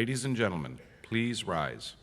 Ladies and gentlemen, please rise.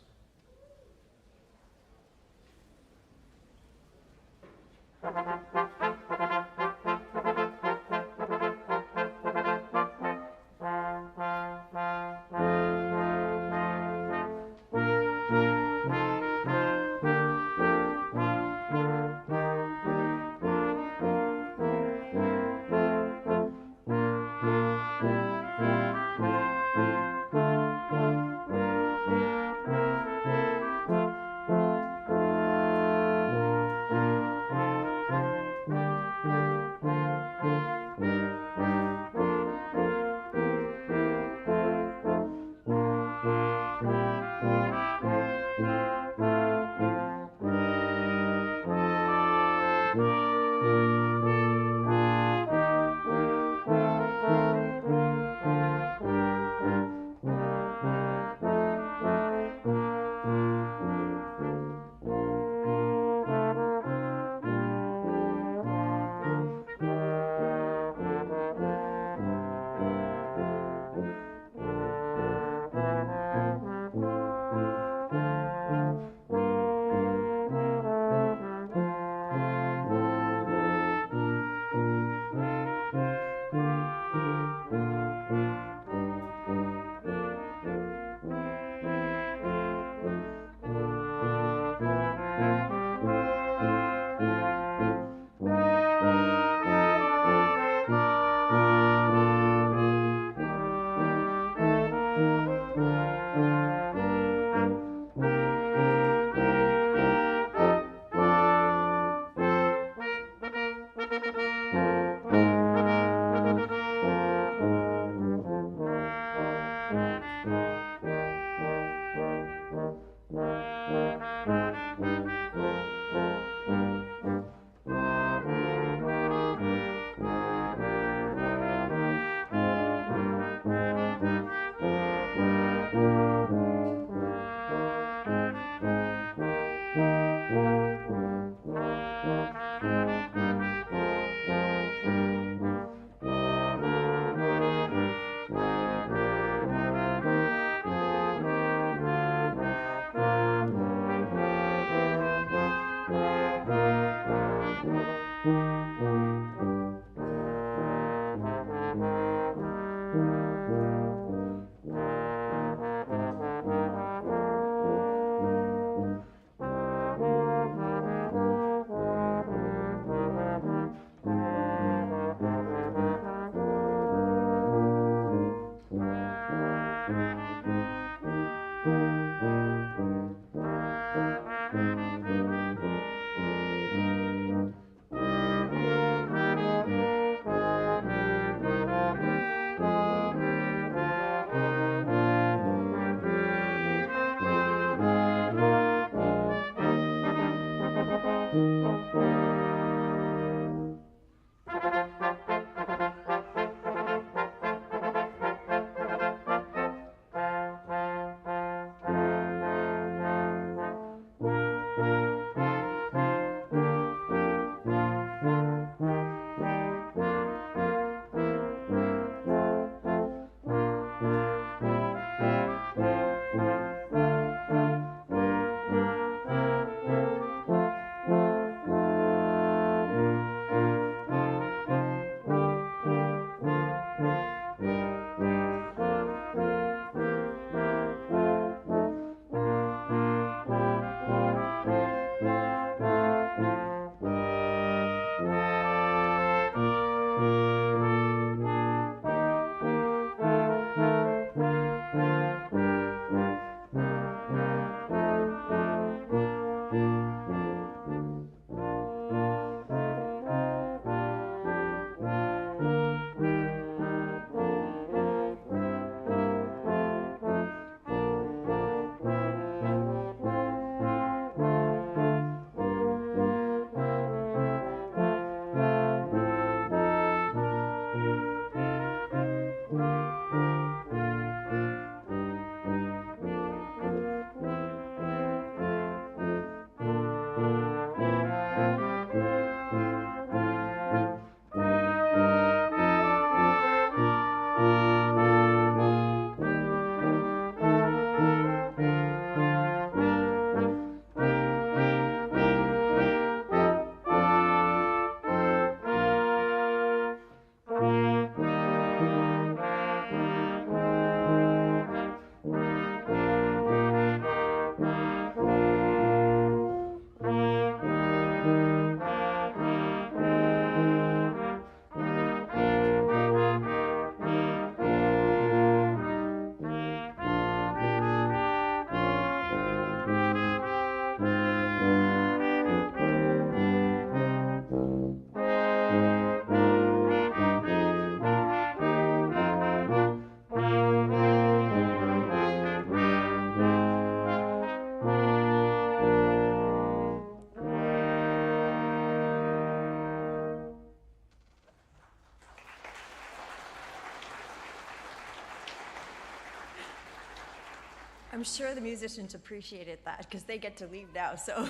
I'm sure the musicians appreciated that because they get to leave now, so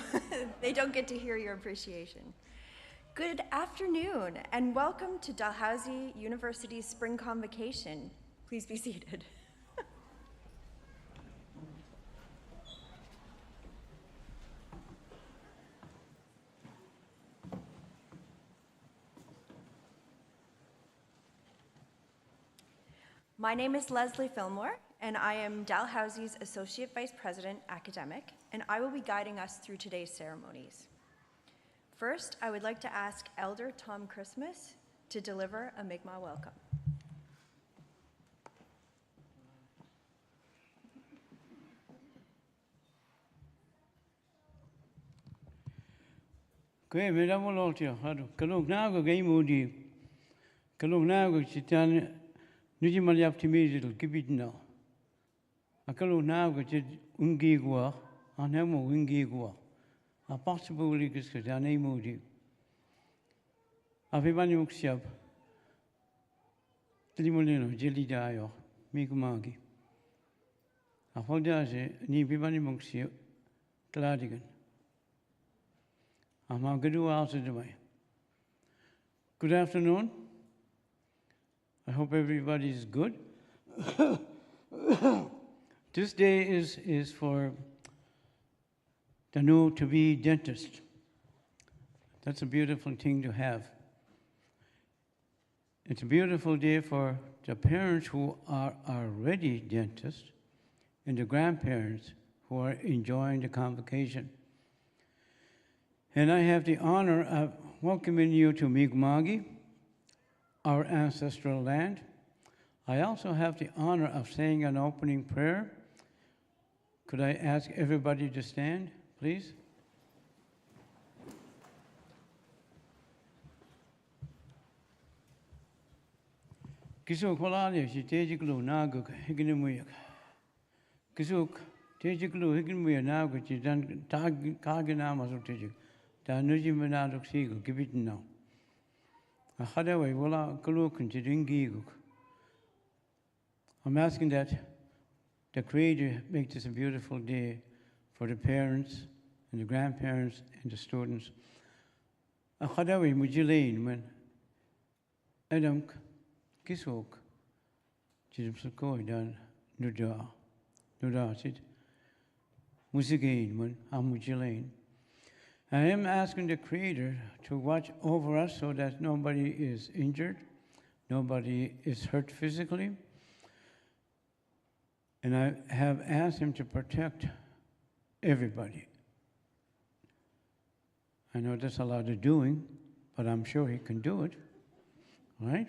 they don't get to hear your appreciation. Good afternoon, and welcome to Dalhousie University's Spring Convocation. Please be seated. My name is Leslie Fillmore, and I am Dalhousie's Associate Vice President Academic, and I will be guiding us through today's ceremonies. First, I would like to ask Elder Tom Christmas to deliver a Mi'kmaq welcome. Kwe me da mo lo tio hadu kalok na go game modi kalok na go chitan nuji malyap timidil kibit na akalok na go chit ungi gwa anemo ungi gwa a possibly kis ka jane modi avibani muksiab tlimolino jeli da yo Mi'kmaq a holda je ni bibani muksiab kladigan. Good afternoon. I hope everybody is good. This day is for the new to-be dentist. That's a beautiful thing to have. It's a beautiful day for the parents who are already dentists and the grandparents who are enjoying the convocation. And I have the honor of welcoming you to Mi'kmaq, our ancestral land. I also have the honor of saying an opening prayer Could I ask everybody to stand, please? Kisuk walali si tejiklu nagu hignimuyak. Kisuk tejiklu hignimuya nagu si dan kagina masu tejik. Da nuji manaduk sigu gibitin now. A hadaway wala kuluk and jidingiguk. I'm asking that the Creator make this a beautiful day for the parents and the grandparents and the students. A khadawi mujilain when Adam kisok jidum sukoi dan nuda sit musigain when amujilain. I am asking the Creator to watch over us so that nobody is injured, nobody is hurt physically. And I have asked him to protect everybody. I know that's a lot of doing, but I'm sure he can do it, right?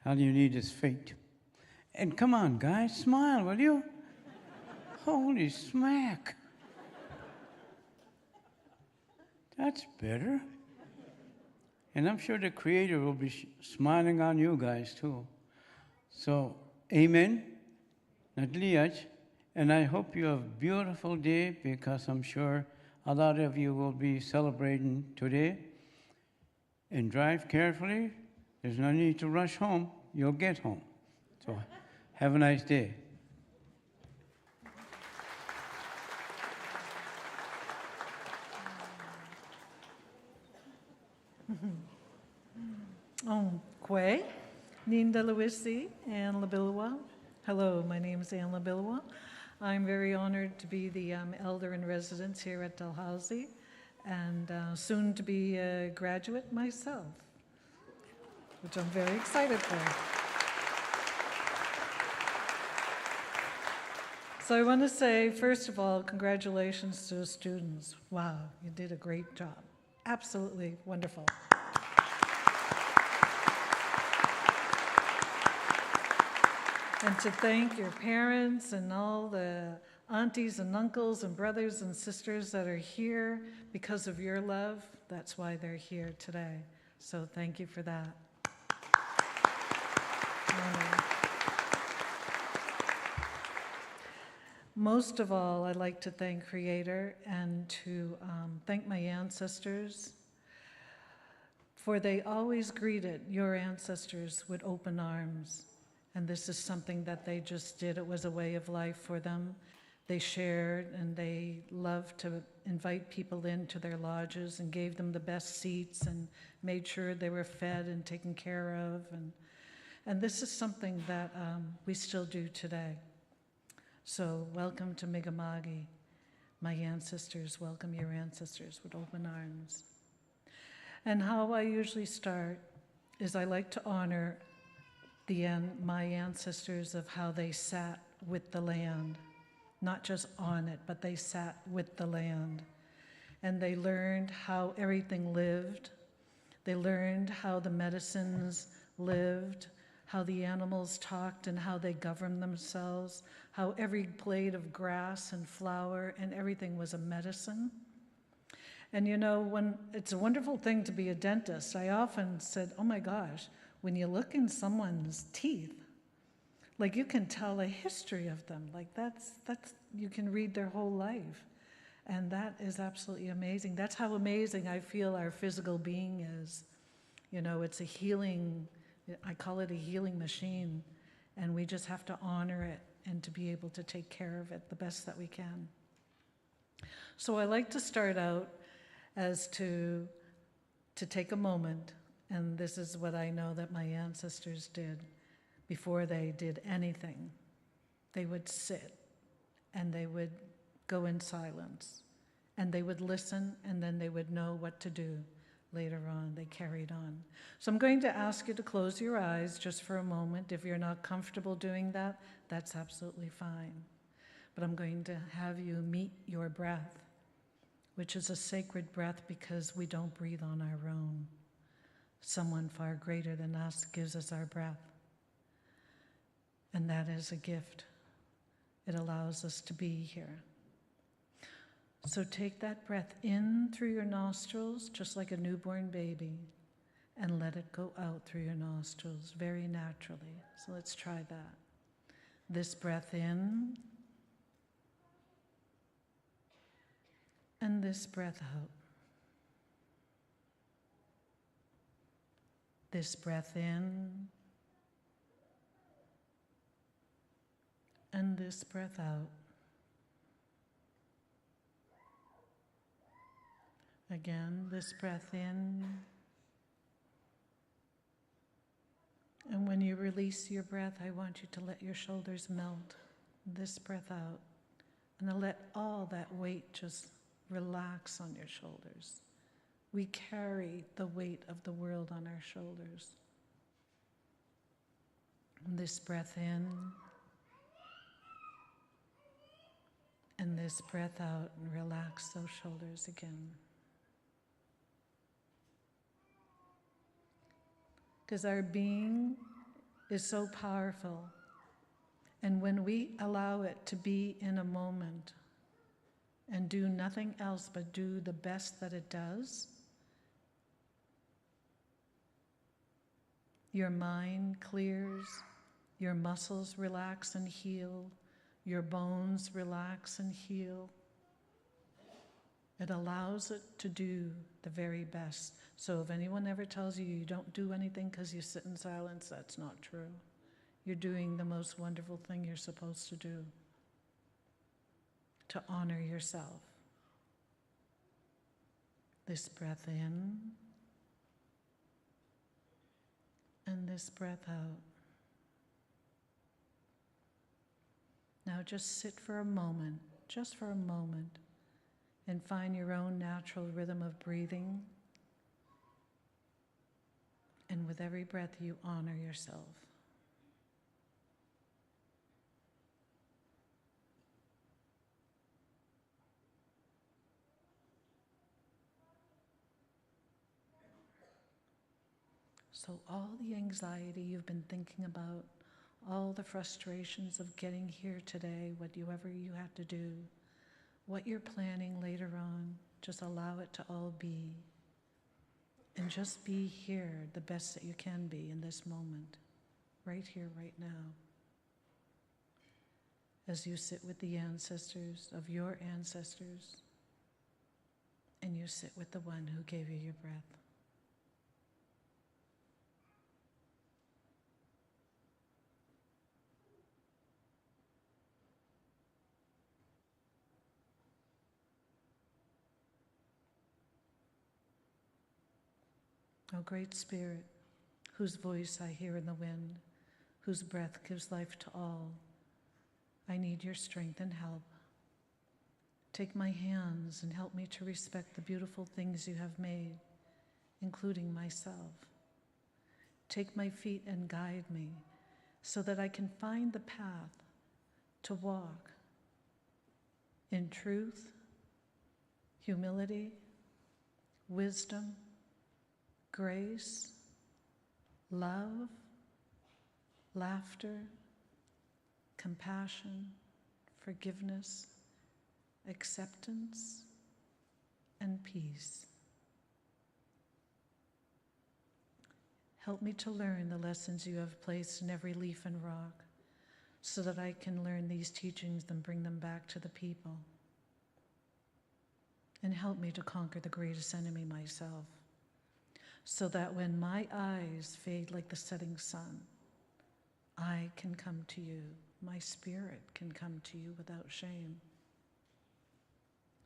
All you need is faith. And come on, guys, smile, will you? Holy smack. That's better. And I'm sure the Creator will be smiling on you guys too. So, amen. Nadliaj, and I hope you have a beautiful day because I'm sure a lot of you will be celebrating today. And drive carefully. There's no need to rush home. You'll get home. So have a nice day. Kwe, Nin Dalhousie, and Labilawa. Hello, my name is Anne Labilawa. I'm very honored to be the elder in residence here at Dalhousie and soon to be a graduate myself, which I'm very excited for. So I want to say, first of all, congratulations to the students. Wow, you did a great job. Absolutely wonderful. And to thank your parents and all the aunties and uncles and brothers and sisters that are here because of your love. That's why they're here today. So thank you for that. Most of all, I'd like to thank Creator and to thank my ancestors, for they always greeted your ancestors with open arms. And this is something that they just did. It was a way of life for them. They shared and they loved to invite people into their lodges and gave them the best seats and made sure they were fed and taken care of. And this is something that we still do today. So welcome to Migamagi. My ancestors, welcome your ancestors with open arms. And how I usually start is I like to honor my ancestors of how they sat with the land, not just on it, but they sat with the land. And they learned how everything lived. They learned how the medicines lived, how the animals talked and how they governed themselves, how every blade of grass and flower and everything was a medicine. And you know, when it's a wonderful thing to be a dentist, I often said, oh my gosh, when you look in someone's teeth, like you can tell a history of them. Like that's you can read their whole life. And that is absolutely amazing. That's how amazing I feel our physical being is. You know, it's a healing, I call it a healing machine. And we just have to honor it and to be able to take care of it the best that we can. So I like to start out as to take a moment. And this is what I know that my ancestors did before they did anything. They would sit and they would go in silence and they would listen and then they would know what to do later on. They carried on. So I'm going to ask you to close your eyes just for a moment. If you're not comfortable doing that, that's absolutely fine. But I'm going to have you meet your breath, which is a sacred breath because we don't breathe on our own. Someone far greater than us gives us our breath. And that is a gift. It allows us to be here. So take that breath in through your nostrils, just like a newborn baby, and let it go out through your nostrils very naturally. So let's try that. This breath in, and this breath out. This breath in, and this breath out. Again, this breath in. And when you release your breath, I want you to let your shoulders melt. This breath out. And then let all that weight just relax on your shoulders. We carry the weight of the world on our shoulders. And this breath in. And this breath out, and relax those shoulders again. Because our being is so powerful. And when we allow it to be in a moment and do nothing else but do the best that it does, your mind clears, your muscles relax and heal, your bones relax and heal. It allows it to do the very best. So if anyone ever tells you you don't do anything because you sit in silence, that's not true. You're doing the most wonderful thing you're supposed to do, to honor yourself. This breath in, and this breath out. Now just sit for a moment, just for a moment, and find your own natural rhythm of breathing. And with every breath, you honor yourself. So all the anxiety you've been thinking about, all the frustrations of getting here today, whatever you have to do, what you're planning later on, just allow it to all be. And just be here the best that you can be in this moment, right here, right now. As you sit with the ancestors of your ancestors, and you sit with the one who gave you your breath. O Great Spirit, whose voice I hear in the wind, whose breath gives life to all, I need your strength and help. Take my hands and help me to respect the beautiful things you have made, including myself. Take my feet and guide me so that I can find the path to walk in truth, humility, wisdom, grace, love, laughter, compassion, forgiveness, acceptance, and peace. Help me to learn the lessons you have placed in every leaf and rock so that I can learn these teachings and bring them back to the people. And help me to conquer the greatest enemy, myself, so that when my eyes fade like the setting sun, I can come to you. My spirit can come to you without shame.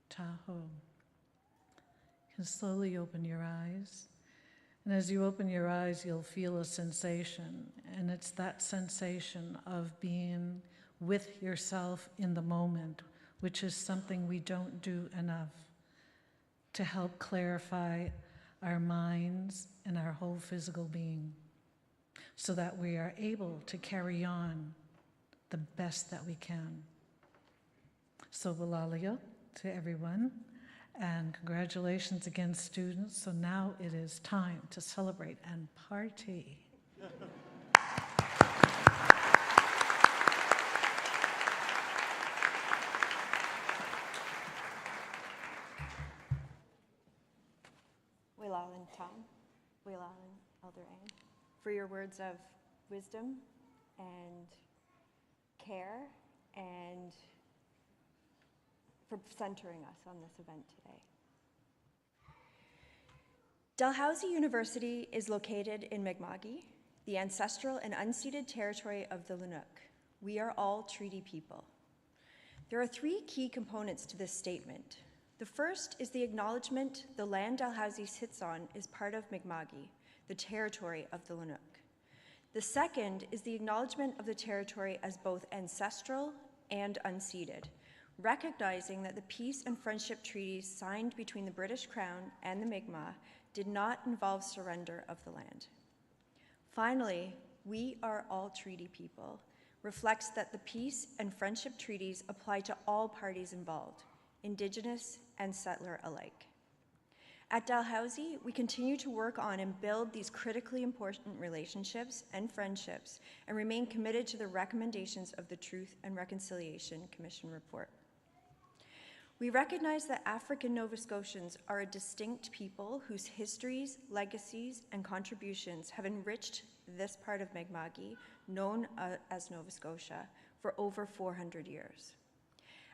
Tahoe. You can slowly open your eyes. And as you open your eyes, you'll feel a sensation. And it's that sensation of being with yourself in the moment, which is something we don't do enough to help clarify our minds and our whole physical being, so that we are able to carry on the best that we can. So Walalia to everyone, and congratulations again, students. So now it is time to celebrate and party. Tom, Whelan, and Elder Anne, for your words of wisdom and care and for centering us on this event today. Dalhousie University is located in Mi'kma'ki, the ancestral and unceded territory of the Lenape. We are all treaty people. There are three key components to this statement. The first is the acknowledgement the land Dalhousie sits on is part of Mi'kma'ki, the territory of the Lenape. The second is the acknowledgement of the territory as both ancestral and unceded, recognizing that the peace and friendship treaties signed between the British Crown and the Mi'kmaq did not involve surrender of the land. Finally, we are all treaty people reflects that the peace and friendship treaties apply to all parties involved, Indigenous and settler alike. At Dalhousie, we continue to work on and build these critically important relationships and friendships and remain committed to the recommendations of the Truth and Reconciliation Commission report. We recognize that African Nova Scotians are a distinct people whose histories, legacies, and contributions have enriched this part of Mi'kma'ki, known as Nova Scotia, for over 400 years.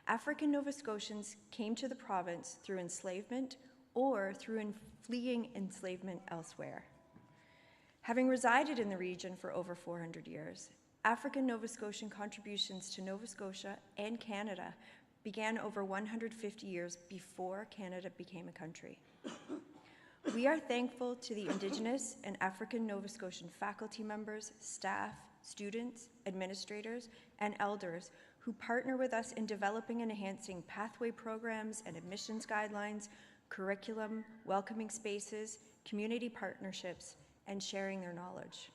African Nova Scotians came to the province through enslavement or through fleeing enslavement elsewhere. Having resided in the region for over 400 years, African Nova Scotian contributions to Nova Scotia and Canada began over 150 years before Canada became a country. We are thankful to the Indigenous and African Nova Scotian faculty members, staff, students, administrators, and elders who partner with us in developing and enhancing pathway programs and admissions guidelines, curriculum, welcoming spaces, community partnerships, and sharing their knowledge.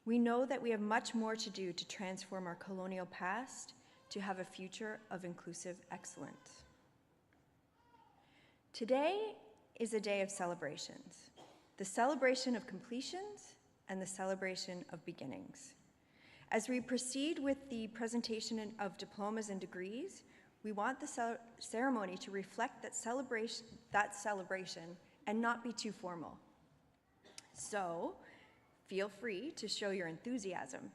We know that we have much more to do to transform our colonial past to have a future of inclusive excellence. Today is a day of celebrations, the celebration of completions and the celebration of beginnings. As we proceed with the presentation of diplomas and degrees, we want the ceremony to reflect that celebration and not be too formal. So, feel free to show your enthusiasm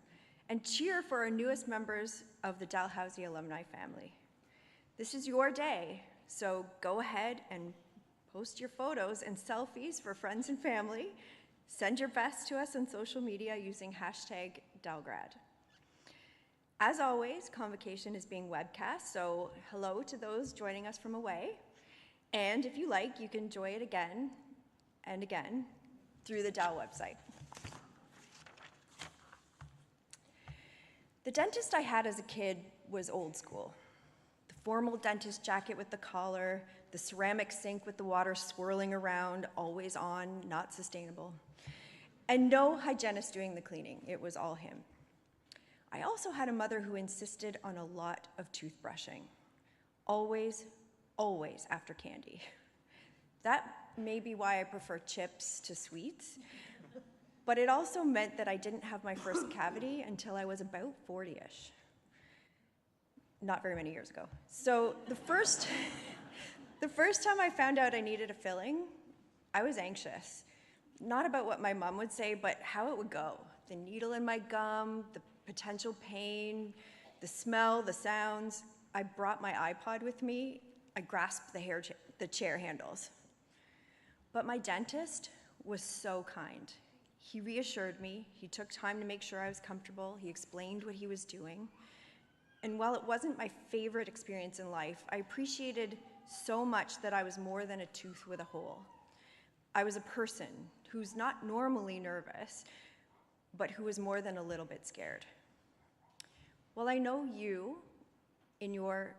and cheer for our newest members of the Dalhousie alumni family. This is your day, so go ahead and post your photos and selfies for friends and family. Send your best to us on social media using #DalGrad. As always, Convocation is being webcast, so hello to those joining us from away. And if you like, you can enjoy it again and again through the Dal website. The dentist I had as a kid was old school. The formal dentist jacket with the collar, the ceramic sink with the water swirling around, always on, not sustainable. And no hygienist doing the cleaning, it was all him. I also had a mother who insisted on a lot of toothbrushing. Always, always after candy. That may be why I prefer chips to sweets, but it also meant that I didn't have my first cavity until I was about 40-ish. Not very many years ago. So the first time I found out I needed a filling, I was anxious. Not about what my mom would say, but how it would go. The needle in my gum, the potential pain, the smell, the sounds. I brought my iPod with me. I grasped the chair handles. But my dentist was so kind. He reassured me. He took time to make sure I was comfortable. He explained what he was doing. And while it wasn't my favorite experience in life, I appreciated so much that I was more than a tooth with a hole. I was a person who's not normally nervous, but who was more than a little bit scared. Well, I know you, in your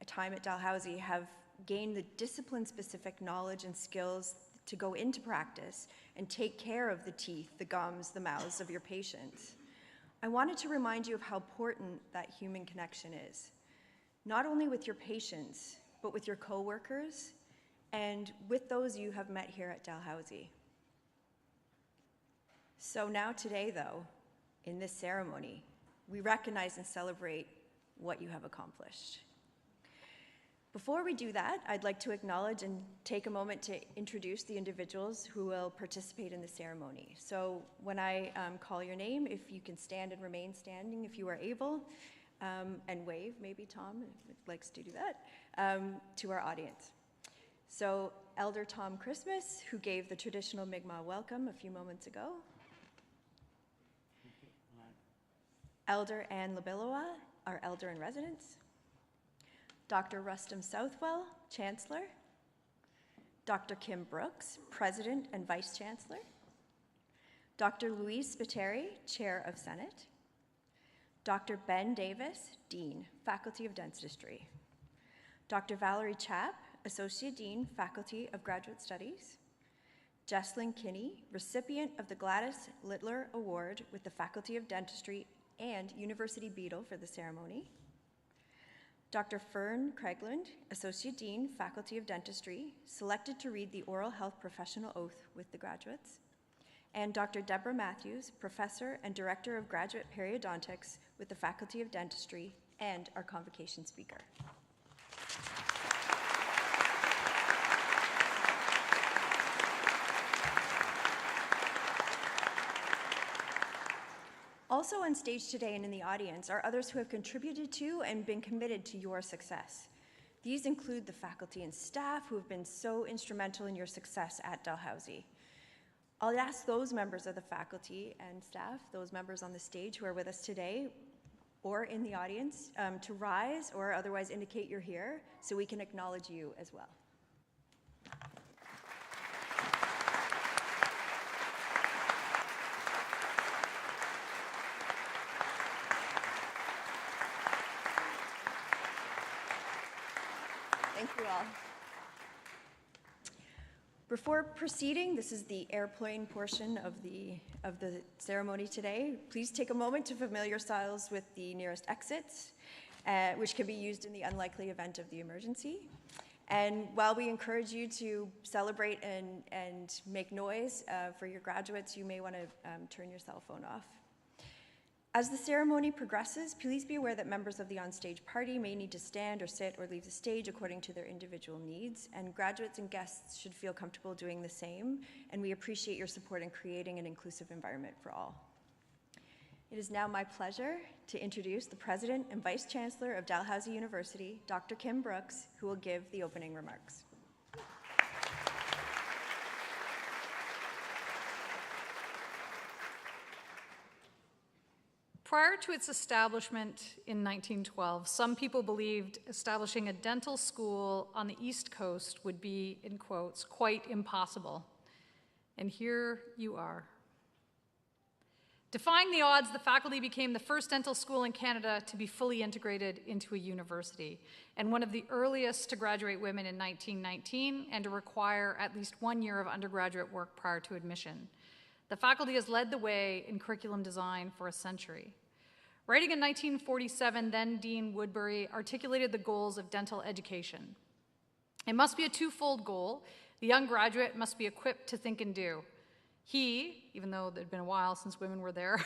time at Dalhousie, have gained the discipline-specific knowledge and skills to go into practice and take care of the teeth, the gums, the mouths of your patients. I wanted to remind you of how important that human connection is, not only with your patients, but with your coworkers and with those you have met here at Dalhousie. So now today, though, in this ceremony, we recognize and celebrate what you have accomplished. Before we do that, I'd like to acknowledge and take a moment to introduce the individuals who will participate in the ceremony. So when I call your name, if you can stand and remain standing if you are able, and wave, maybe Tom likes to do that, to our audience. So Elder Tom Christmas, who gave the traditional Mi'kmaq welcome a few moments ago. Elder Anne Labilowa, our elder in residence. Dr. Rustam Southwell, Chancellor. Dr. Kim Brooks, President and Vice Chancellor. Dr. Louise Spiteri, Chair of Senate. Dr. Ben Davis, Dean, Faculty of Dentistry. Dr. Valerie Chapp, Associate Dean, Faculty of Graduate Studies. Jesslyn Kinney, recipient of the Gladys Littler Award with the Faculty of Dentistry and University Beadle for the ceremony. Dr. Fern Craigland, Associate Dean, Faculty of Dentistry, selected to read the Oral Health Professional Oath with the graduates. And Dr. Deborah Matthews, Professor and Director of Graduate Periodontics with the Faculty of Dentistry and our Convocation speaker. Also on stage today and in the audience are others who have contributed to and been committed to your success. These include the faculty and staff who have been so instrumental in your success at Dalhousie. I'll ask those members of the faculty and staff, those members on the stage who are with us today or in the audience, to rise or otherwise indicate you're here so we can acknowledge you as well. Thank you all. Before proceeding, this is the airplane portion of the ceremony today. Please take a moment to familiar yourselves with the nearest exits, which can be used in the unlikely event of the emergency. And while we encourage you to celebrate and make noise for your graduates, you may want to turn your cell phone off. As the ceremony progresses, please be aware that members of the onstage party may need to stand or sit or leave the stage according to their individual needs, and graduates and guests should feel comfortable doing the same, and we appreciate your support in creating an inclusive environment for all. It is now my pleasure to introduce the President and Vice Chancellor of Dalhousie University, Dr. Kim Brooks, who will give the opening remarks. Prior to its establishment in 1912, some people believed establishing a dental school on the East Coast would be, in quotes, quite impossible. And here you are. Defying the odds, the faculty became the first dental school in Canada to be fully integrated into a university, and one of the earliest to graduate women in 1919 and to require at least 1 year of undergraduate work prior to admission. The faculty has led the way in curriculum design for a century. Writing in 1947, then Dean Woodbury articulated the goals of dental education. It must be a twofold goal. The young graduate must be equipped to think and do. He, even though it had been a while since women were there,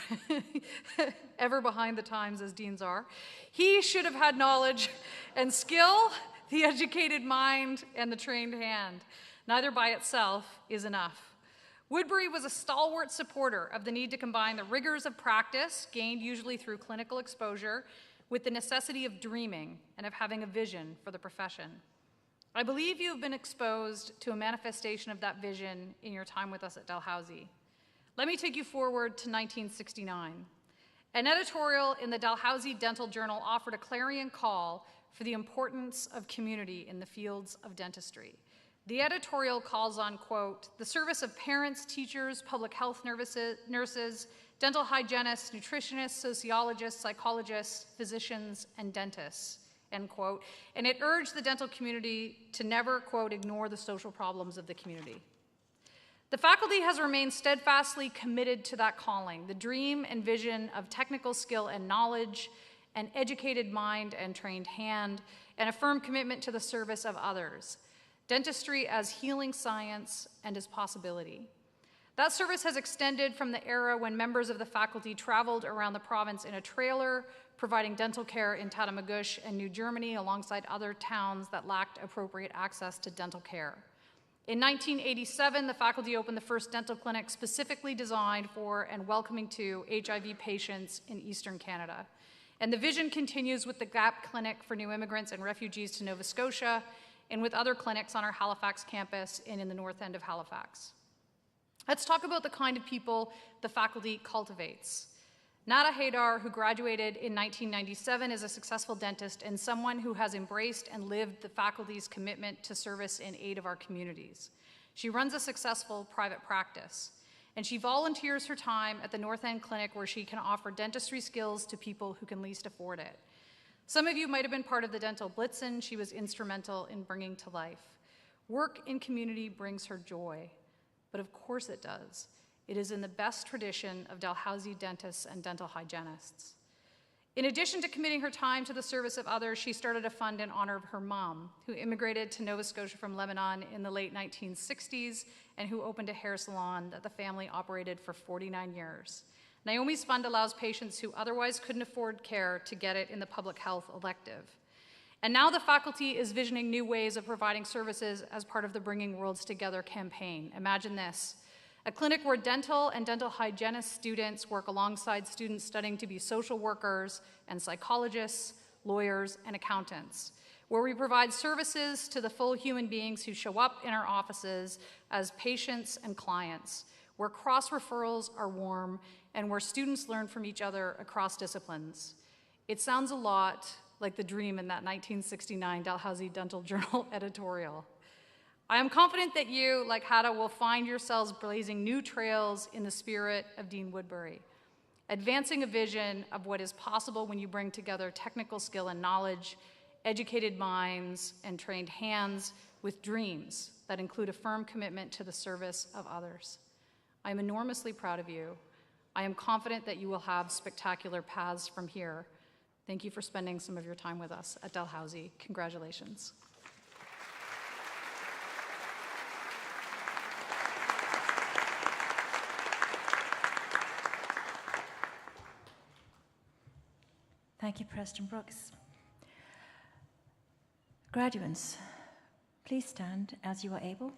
ever behind the times as deans are, he should have had knowledge and skill, the educated mind, and the trained hand. Neither by itself is enough. Woodbury was a stalwart supporter of the need to combine the rigors of practice, gained usually through clinical exposure, with the necessity of dreaming and of having a vision for the profession. I believe you have been exposed to a manifestation of that vision in your time with us at Dalhousie. Let me take you forward to 1969. An editorial in the Dalhousie Dental Journal offered a clarion call for the importance of community in the fields of dentistry. The editorial calls on, quote, the service of parents, teachers, public health nurses, dental hygienists, nutritionists, sociologists, psychologists, physicians, and dentists, end quote. And it urged the dental community to never, quote, ignore the social problems of the community. The faculty has remained steadfastly committed to that calling, the dream and vision of technical skill and knowledge, an educated mind and trained hand, and a firm commitment to the service of others. Dentistry as healing science and as possibility. That service has extended from the era when members of the faculty traveled around the province in a trailer, providing dental care in Tatamagouche and New Germany alongside other towns that lacked appropriate access to dental care. In 1987, the faculty opened the first dental clinic specifically designed for and welcoming to HIV patients in Eastern Canada. And the vision continues with the GAP Clinic for new immigrants and refugees to Nova Scotia, and with other clinics on our Halifax campus and in the north end of Halifax. Let's talk about the kind of people the faculty cultivates. Nada Haidar, who graduated in 1997, is a successful dentist and someone who has embraced and lived the faculty's commitment to service in aid of our communities. She runs a successful private practice, and she volunteers her time at the North End Clinic where she can offer dentistry skills to people who can least afford it. Some of you might have been part of the Dental Blitzen she was instrumental in bringing to life. Work in community brings her joy, but of course it does. It is in the best tradition of Dalhousie dentists and dental hygienists. In addition to committing her time to the service of others, she started a fund in honor of her mom, who immigrated to Nova Scotia from Lebanon in the late 1960s and who opened a hair salon that the family operated for 49 years. Naomi's fund allows patients who otherwise couldn't afford care to get it in the public health elective. And now the faculty is visioning new ways of providing services as part of the Bringing Worlds Together campaign. Imagine this. A clinic where dental and dental hygienist students work alongside students studying to be social workers and psychologists, lawyers, and accountants, where we provide services to the full human beings who show up in our offices as patients and clients, where cross-referrals are warm, and where students learn from each other across disciplines. It sounds a lot like the dream in that 1969 Dalhousie Dental Journal editorial. I am confident that you, like Hada, will find yourselves blazing new trails in the spirit of Dean Woodbury, advancing a vision of what is possible when you bring together technical skill and knowledge, educated minds, and trained hands with dreams that include a firm commitment to the service of others. I am enormously proud of you. I am confident that you will have spectacular paths from here. Thank you for spending some of your time with us at Dalhousie. Congratulations. Thank you, Preston Brooks. Graduates, please stand as you are able.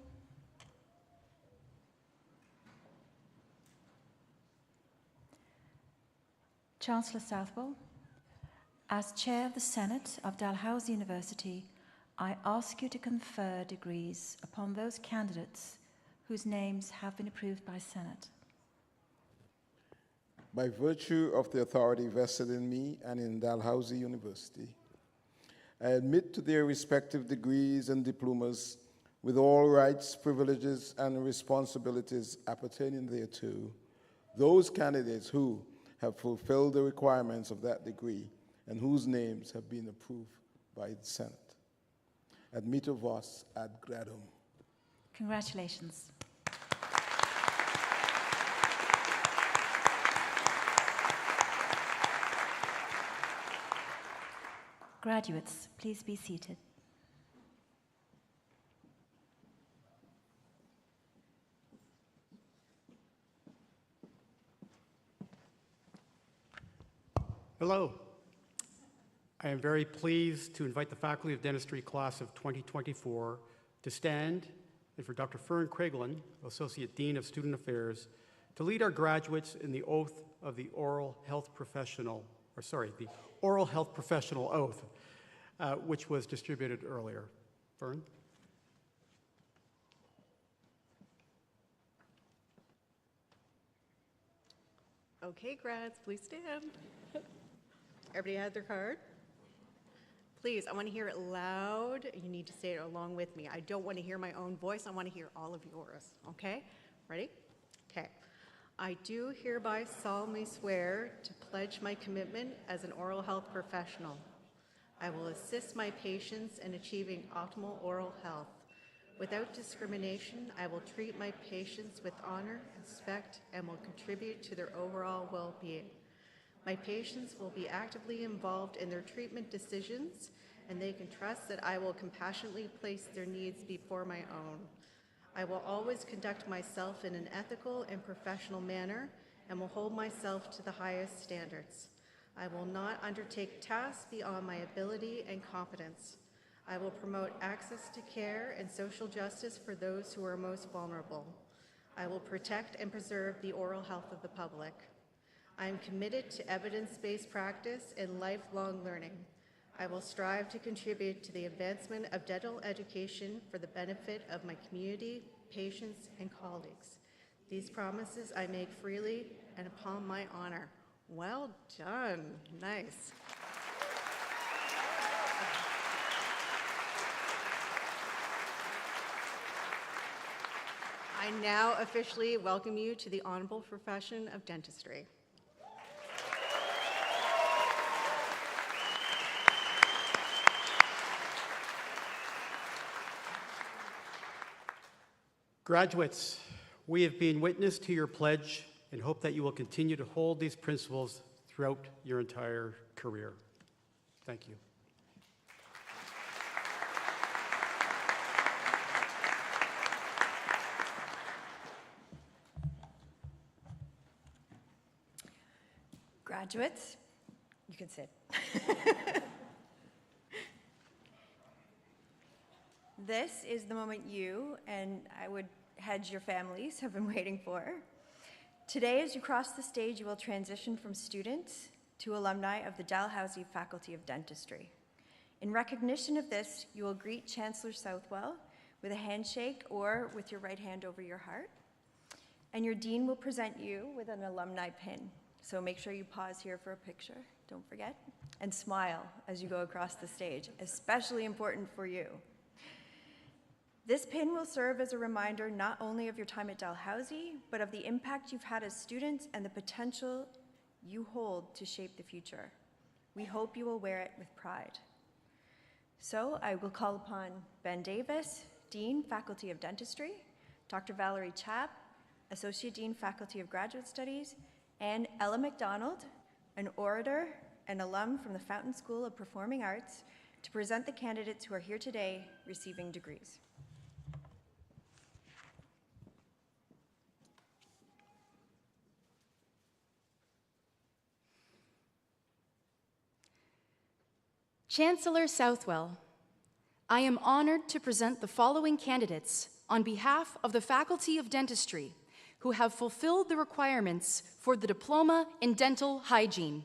Chancellor Southwell, as Chair of the Senate of Dalhousie University, I ask you to confer degrees upon those candidates whose names have been approved by Senate. By virtue of the authority vested in me and in Dalhousie University, I admit to their respective degrees and diplomas with all rights, privileges, and responsibilities appertaining thereto, those candidates who have fulfilled the requirements of that degree and whose names have been approved by the Senate. Admitto vos ad gradum. Congratulations. Graduates, please be seated. Hello. I am very pleased to invite the Faculty of Dentistry class of 2024 to stand and for Dr. Fern Craiglin, Associate Dean of Student Affairs, to lead our graduates in the oath of the Oral Health Professional Oath, which was distributed earlier. Fern? Okay, grads, please stand. Everybody had their card? Please, I want to hear it loud. You need to say it along with me. I don't want to hear my own voice. I want to hear all of yours, okay? Ready? Okay. I do hereby solemnly swear to pledge my commitment as an oral health professional. I will assist my patients in achieving optimal oral health. Without discrimination, I will treat my patients with honor, respect, and will contribute to their overall well-being. My patients will be actively involved in their treatment decisions, and they can trust that I will compassionately place their needs before my own. I will always conduct myself in an ethical and professional manner and will hold myself to the highest standards. I will not undertake tasks beyond my ability and competence. I will promote access to care and social justice for those who are most vulnerable. I will protect and preserve the oral health of the public. I am committed to evidence-based practice and lifelong learning. I will strive to contribute to the advancement of dental education for the benefit of my community, patients, and colleagues. These promises I make freely and upon my honor. Well done. Nice. I now officially welcome you to the honorable profession of dentistry. Graduates, we have been witness to your pledge and hope that you will continue to hold these principles throughout your entire career. Thank you. Graduates, you can sit. This is the moment you, and I would hedge your families, have been waiting for. Today, as you cross the stage, you will transition from students to alumni of the Dalhousie Faculty of Dentistry. In recognition of this, you will greet Chancellor Southwell with a handshake or with your right hand over your heart. And your dean will present you with an alumni pin. So make sure you pause here for a picture, don't forget, and smile as you go across the stage, especially important for you. This pin will serve as a reminder not only of your time at Dalhousie, but of the impact you've had as students and the potential you hold to shape the future. We hope you will wear it with pride. So I will call upon Ben Davis, Dean, Faculty of Dentistry, Dr. Valerie Chapp, Associate Dean, Faculty of Graduate Studies, and Ella McDonald, an orator and alum from the Fountain School of Performing Arts, to present the candidates who are here today receiving degrees. Chancellor Southwell, I am honored to present the following candidates on behalf of the Faculty of Dentistry who have fulfilled the requirements for the Diploma in Dental Hygiene.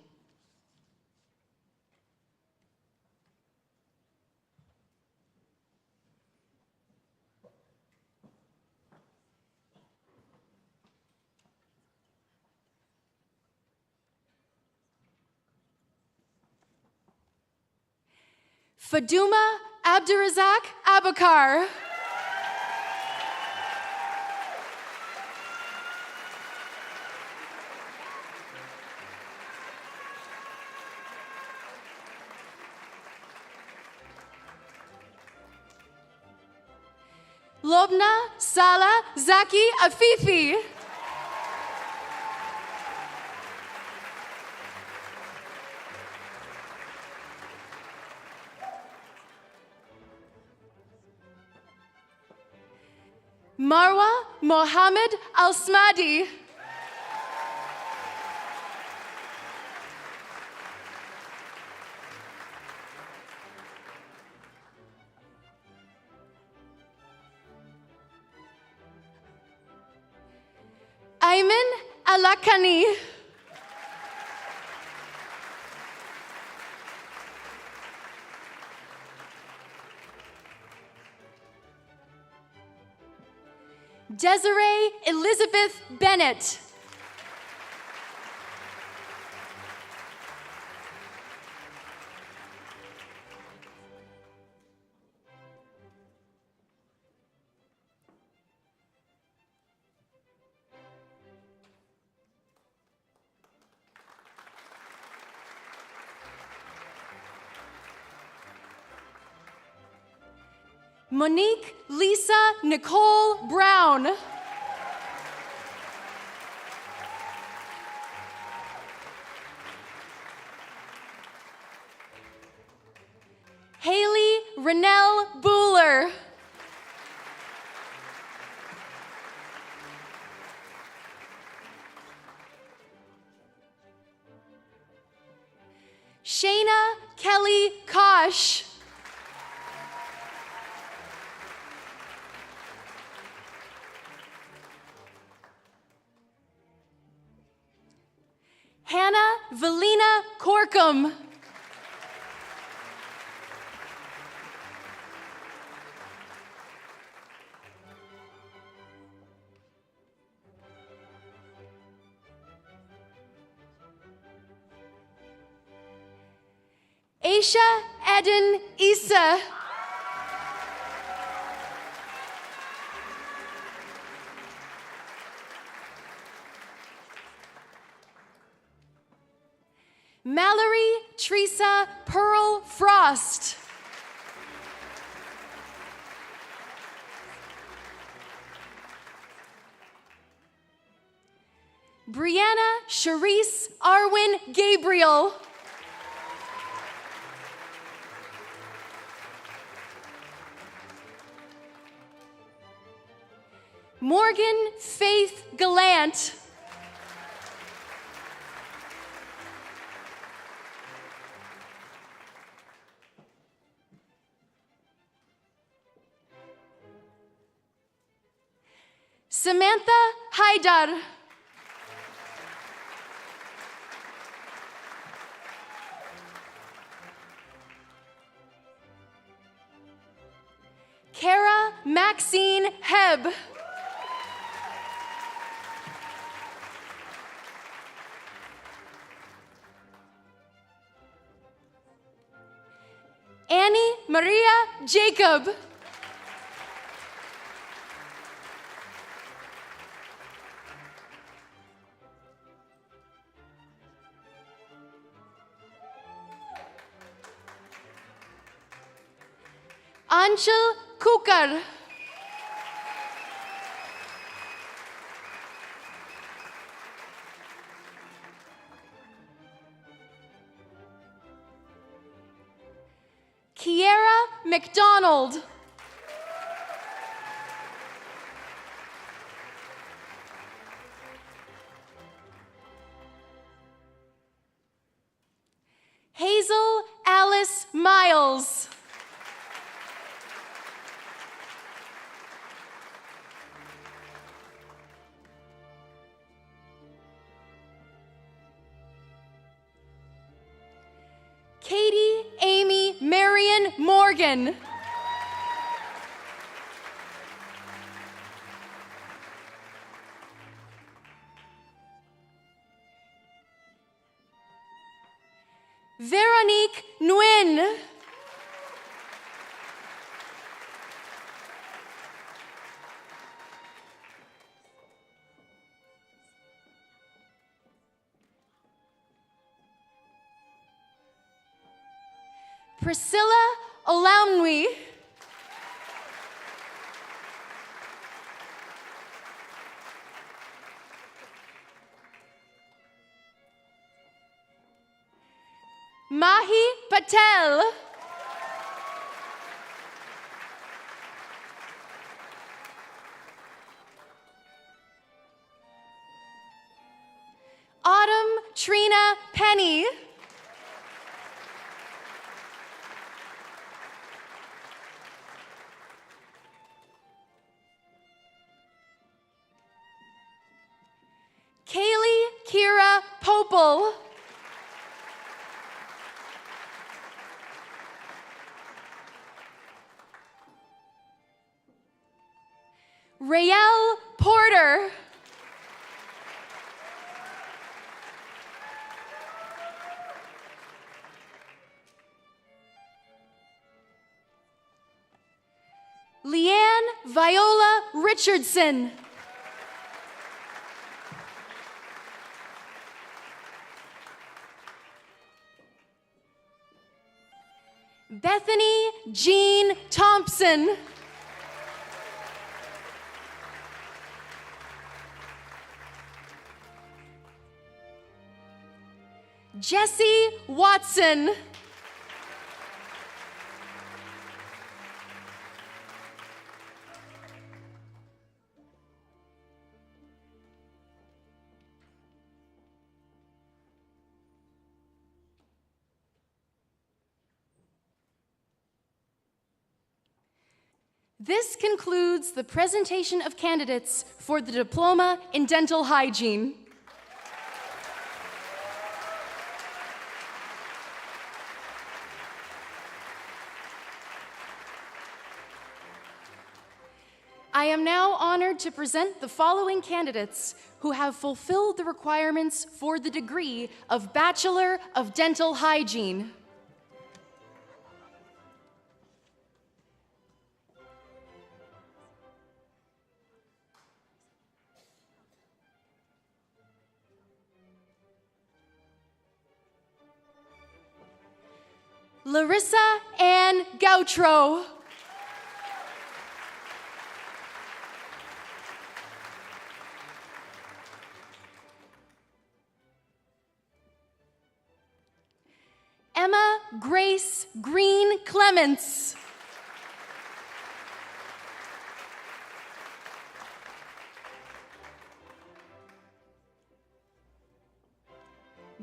Faduma Abdurazak Abakar. Lobna Salah Zaki Afifi. Marwa Mohammed Al-Smadi. Ayman Alakani. Desiree Elizabeth Bennett. Monique Lisa Nicole Brown. Haley Renelle Buhler. Shayna Kelly Kosh. Hannah Valina Corkum. Aisha Eden Issa. Mallory Teresa Pearl Frost. Brianna Charisse Arwin Gabriel. Morgan Faith Gallant. Samantha Haidar. Kara Maxine Hebb. Annie Maria Jacob. Anshul Kukar. Kiera McDonald. Hazel Alice Miles. Katie Amy Marion Morgan. Veronique Nguyen. Priscilla Olaunwi. Mahi Patel. Autumn Trina Penny. Kaylee Kira Popel. Rael Porter. Leanne Viola Richardson. Bethany Jean Thompson. Jesse Watson. This concludes the presentation of candidates for the Diploma in Dental Hygiene. I am now honored to present the following candidates who have fulfilled the requirements for the degree of Bachelor of Dental Hygiene. Larissa Ann Gautreaux. Emma Grace Green Clements.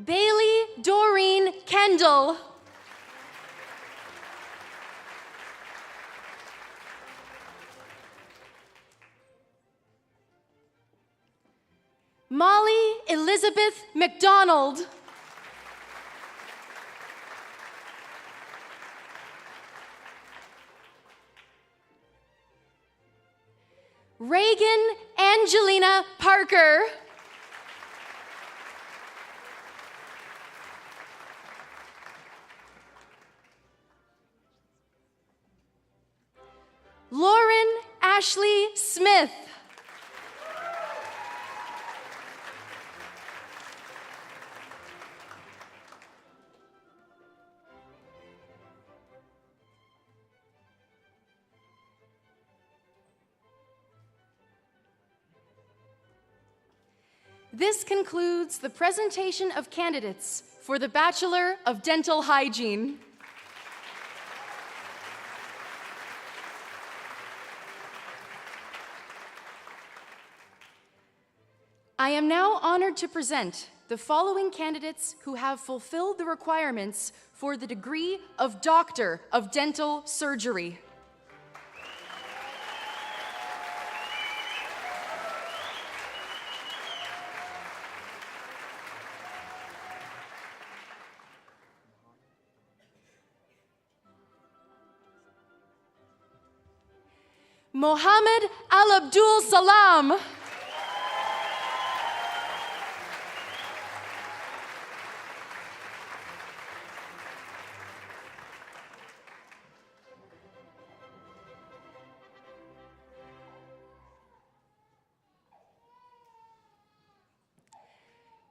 Bailey Doreen Kendall. Molly Elizabeth McDonald. Reagan Angelina Parker. Lauren Ashley Smith. This concludes the presentation of candidates for the Bachelor of Dental Hygiene. I am now honored to present the following candidates who have fulfilled the requirements for the degree of Doctor of Dental Surgery. Mohammed Al-Abdul Salam.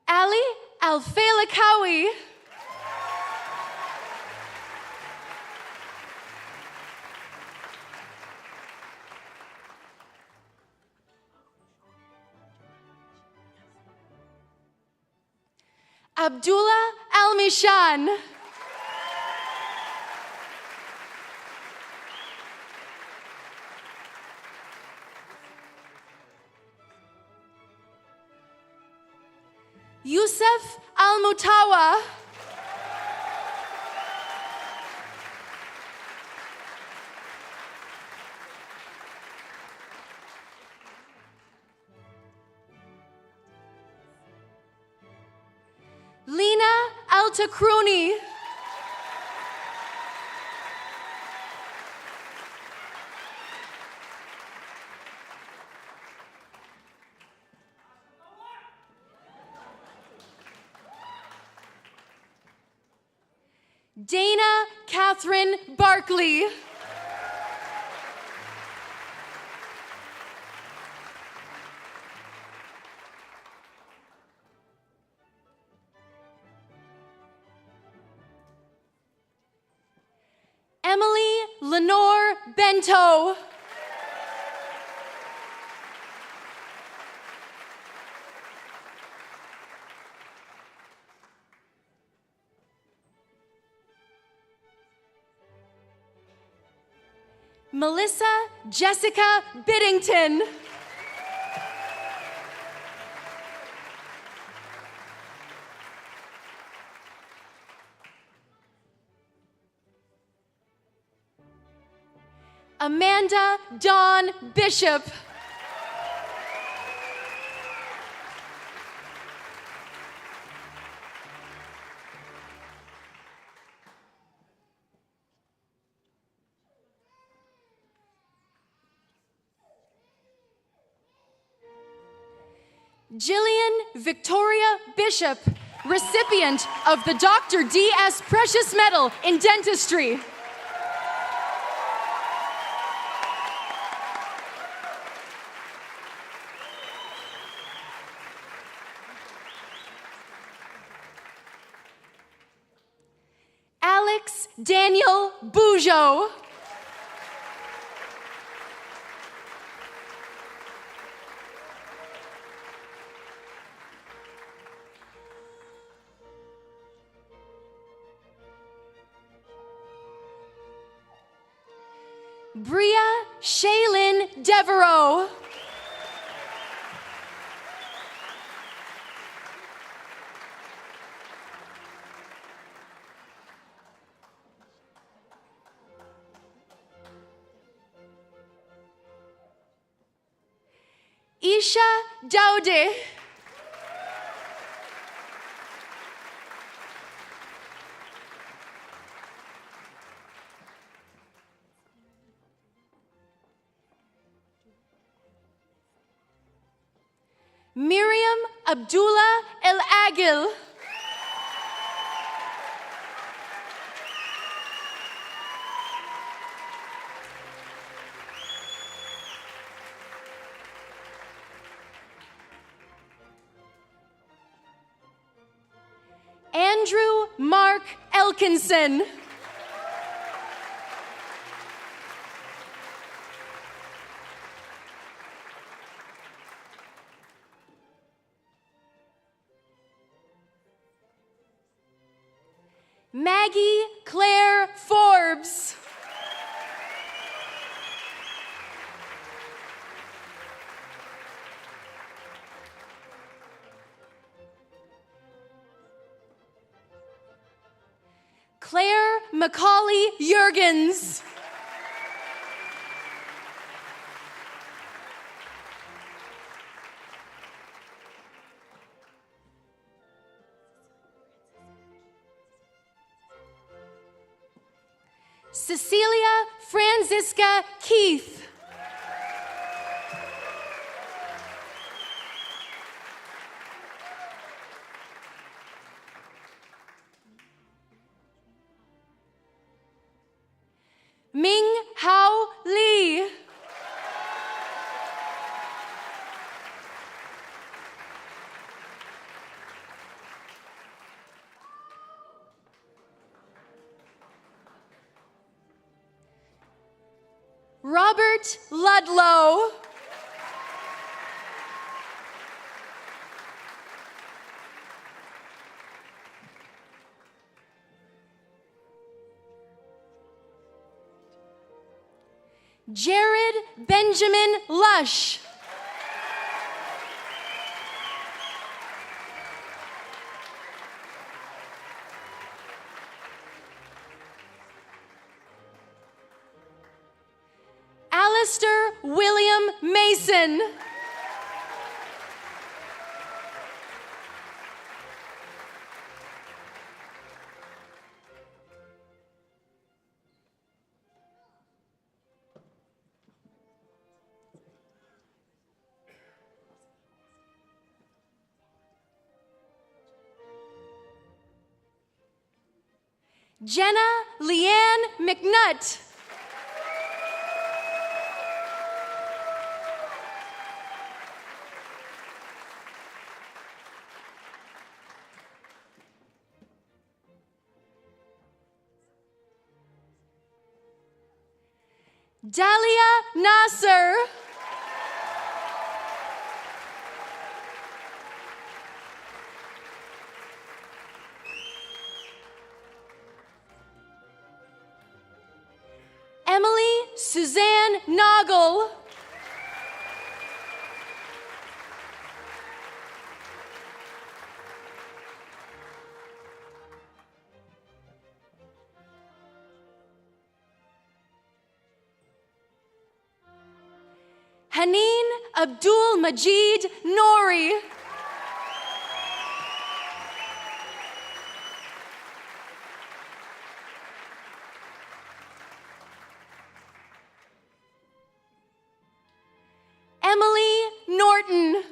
Ali Al-Failakawi. Abdullah Al-Mishan. Yusuf Al-Mutawa. Lina Al-Takruni. Dana Catherine Barkley. Emily Lenore Bento. Melissa Jessica Biddington. Amanda Dawn Bishop. Jillian Victoria Bishop, recipient of the Dr. D.S. Precious Medal in Dentistry. Alex Daniel Bujo. Bria Shaylin Devereaux. Isha Dowde. Miriam Abdullah El Agil. Andrew Mark Elkinson. Maggie Claire Forbes. Claire Macaulay Jurgens. Cecilia Franziska Keith. Ming Hao Lee. Robert Ludlow. Jared Benjamin Lush. Alistair William Mason. Jenna Leanne McNutt. Dalia Nasser. Emily Suzanne Noggle. Haneen Abdul Majid Nouri. Emily Norton.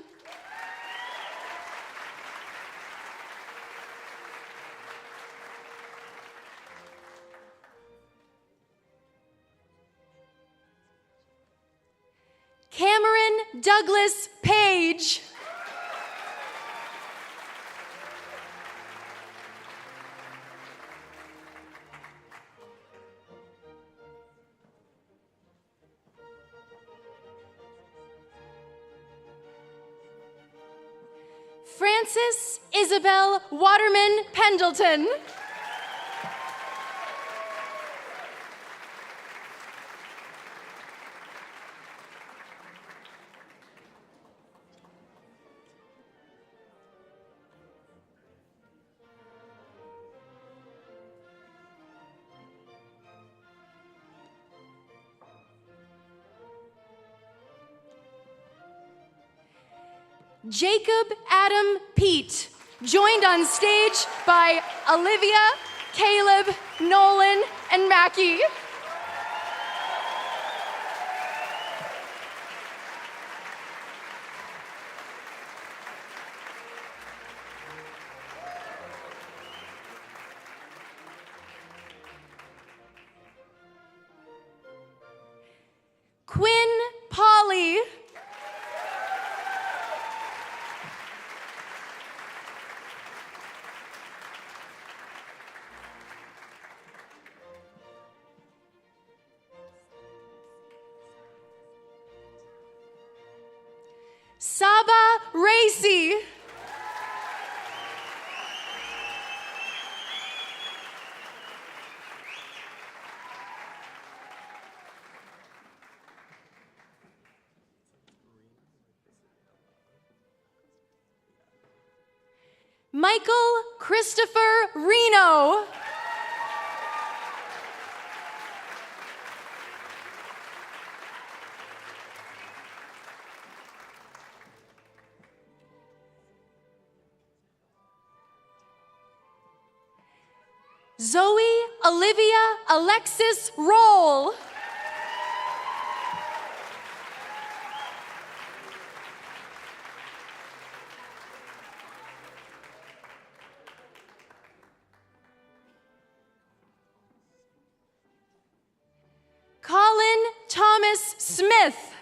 Cameron Douglas Page. Frances Isabel Waterman Pendleton. Jacob Adam Pete, joined on stage by Olivia, Caleb, Nolan, and Mackie. Quinn Polly. Saba Racy. Michael Christopher Reno. Zoe Olivia Alexis Roll. Colin Thomas Smith.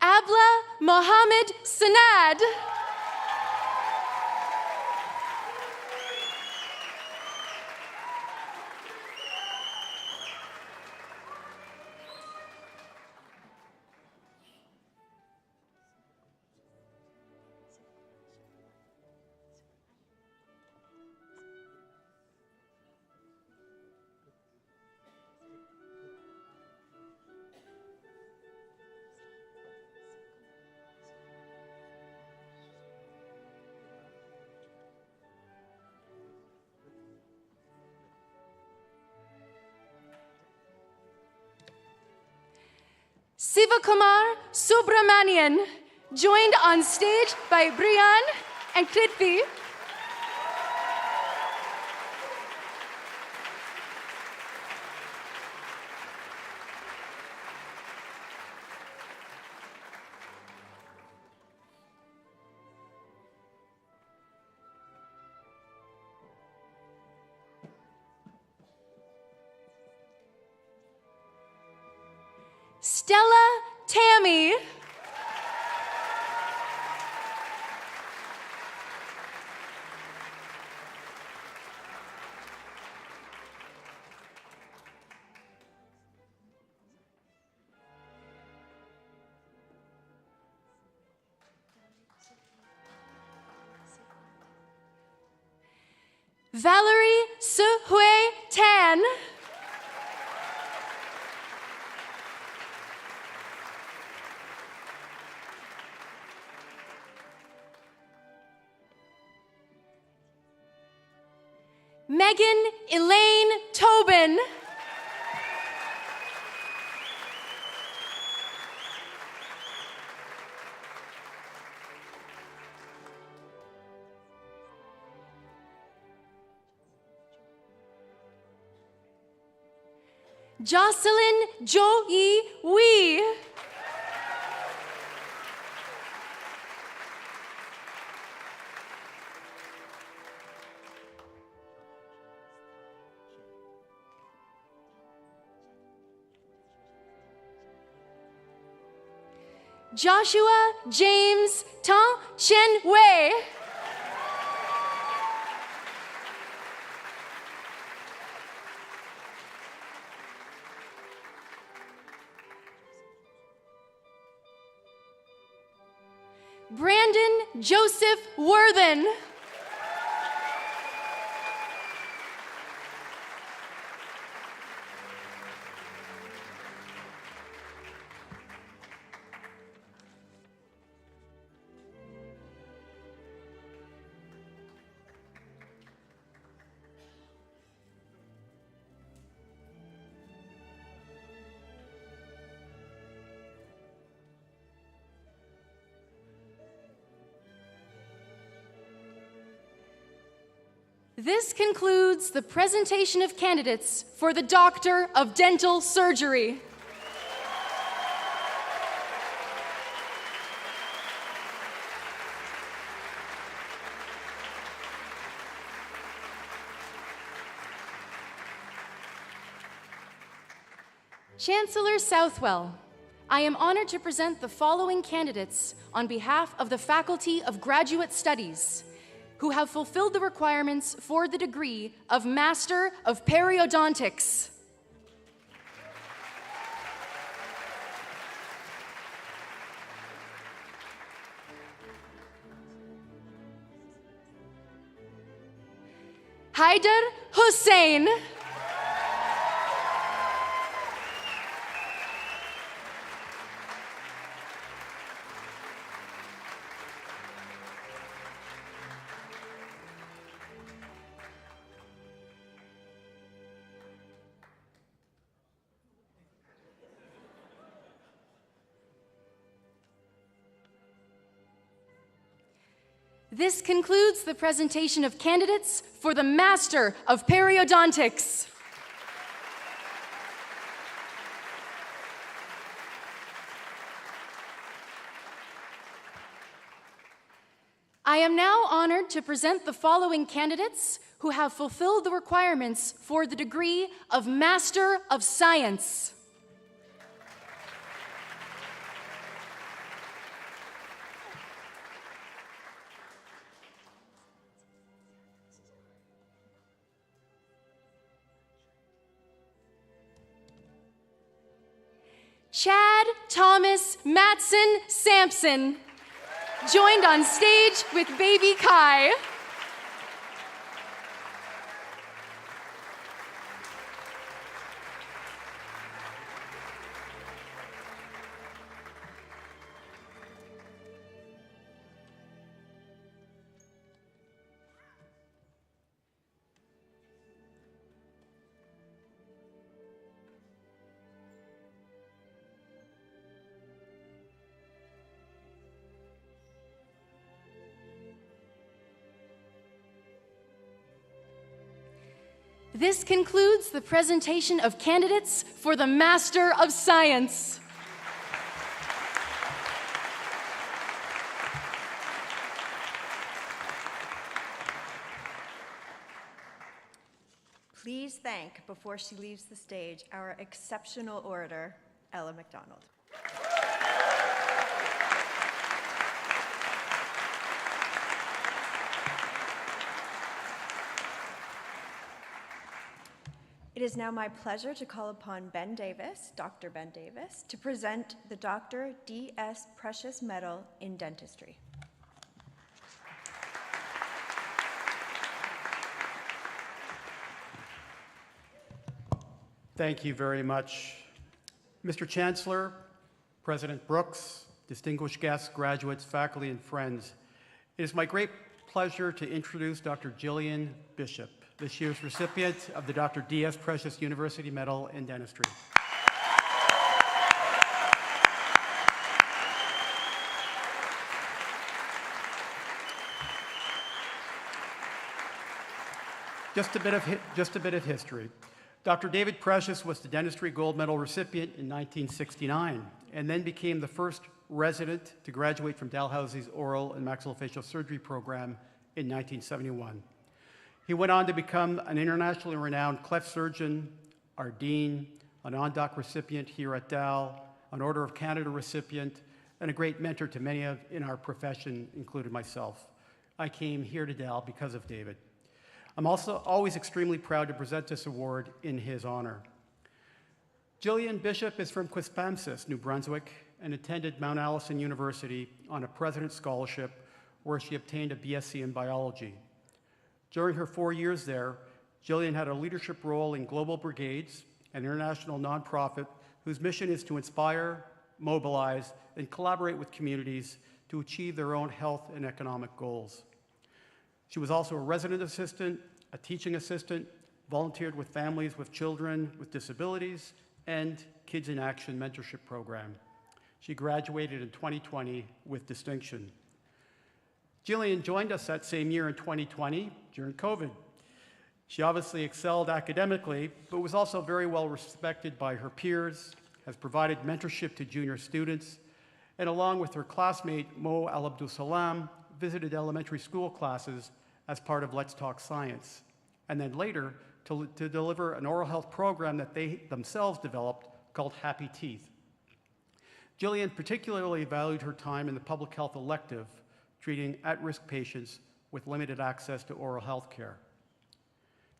Abla Mohammed Sanad. Sivakumar Subramanian, joined on stage by Brian and Krithi. Stella Tammy. Valerie Suhui Tan. Megan Elaine Tobin. Jocelyn Joey Wee. Joshua James Tan Chen Wei. Brandon Joseph Worthen. This concludes the presentation of candidates for the Doctor of Dental Surgery. Chancellor Southwell, I am honored to present the following candidates on behalf of the Faculty of Graduate Studies who have fulfilled the requirements for the degree of Master of Periodontics. Haider Hussain. This concludes the presentation of candidates for the Master of Periodontics. I am now honored to present the following candidates who have fulfilled the requirements for the degree of Master of Science. Chad Thomas Matson Sampson, joined on stage with baby Kai. This concludes the presentation of candidates for the Master of Science. Please thank, before she leaves the stage, our exceptional orator, Ella McDonald. It is now my pleasure to call upon Ben Davis, Dr. Ben Davis, to present the Dr. D.S. Precious Medal in Dentistry. Thank you very much. Mr. Chancellor, President Brooks, distinguished guests, graduates, faculty, and friends, it is my great pleasure to introduce Dr. Jillian Bishop, this year's recipient of the Dr. D.S. Precious University Medal in Dentistry. Just a bit of history. Dr. David Precious was the Dentistry Gold Medal recipient in 1969 and then became the first resident to graduate from Dalhousie's Oral and Maxillofacial Surgery program in 1971. He went on to become an internationally renowned cleft surgeon, our dean, an on-doc recipient here at Dal, an Order of Canada recipient, and a great mentor to many in our profession, including myself. I came here to Dal because of David. I'm also always extremely proud to present this award in his honor. Jillian Bishop is from Quispamsis, New Brunswick, and attended Mount Allison University on a President's Scholarship where she obtained a BSc in biology. During her 4 years there, Jillian had a leadership role in Global Brigades, an international nonprofit whose mission is to inspire, mobilize, and collaborate with communities to achieve their own health and economic goals. She was also a resident assistant, a teaching assistant, volunteered with families with children with disabilities, and Kids in Action mentorship program. She graduated in 2020 with distinction. Jillian joined us that same year in 2020 during COVID. She obviously excelled academically, but was also very well respected by her peers, has provided mentorship to junior students, and along with her classmate Mo Al Abdul Salam, visited elementary school classes as part of Let's Talk Science, and then later to deliver an oral health program that they themselves developed called Happy Teeth. Jillian particularly valued her time in the public health elective, treating at-risk patients with limited access to oral health care.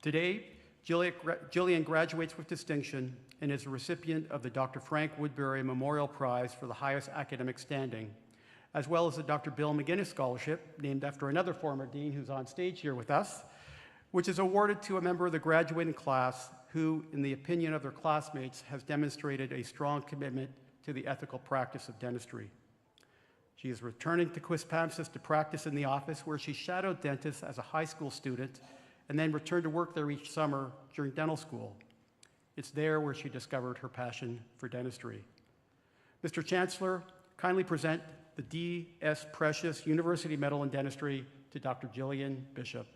Today, Jillian graduates with distinction and is a recipient of the Dr. Frank Woodbury Memorial Prize for the highest academic standing, as well as the Dr. Bill McGinnis Scholarship, named after another former dean who's on stage here with us, which is awarded to a member of the graduating class who, in the opinion of their classmates, has demonstrated a strong commitment to the ethical practice of dentistry. She is returning to Quispamsis to practice in the office where she shadowed dentists as a high school student and then returned to work there each summer during dental school. It's there where she discovered her passion for dentistry. Mr. Chancellor, kindly present the D.S. Precious University Medal in Dentistry to Dr. Jillian Bishop.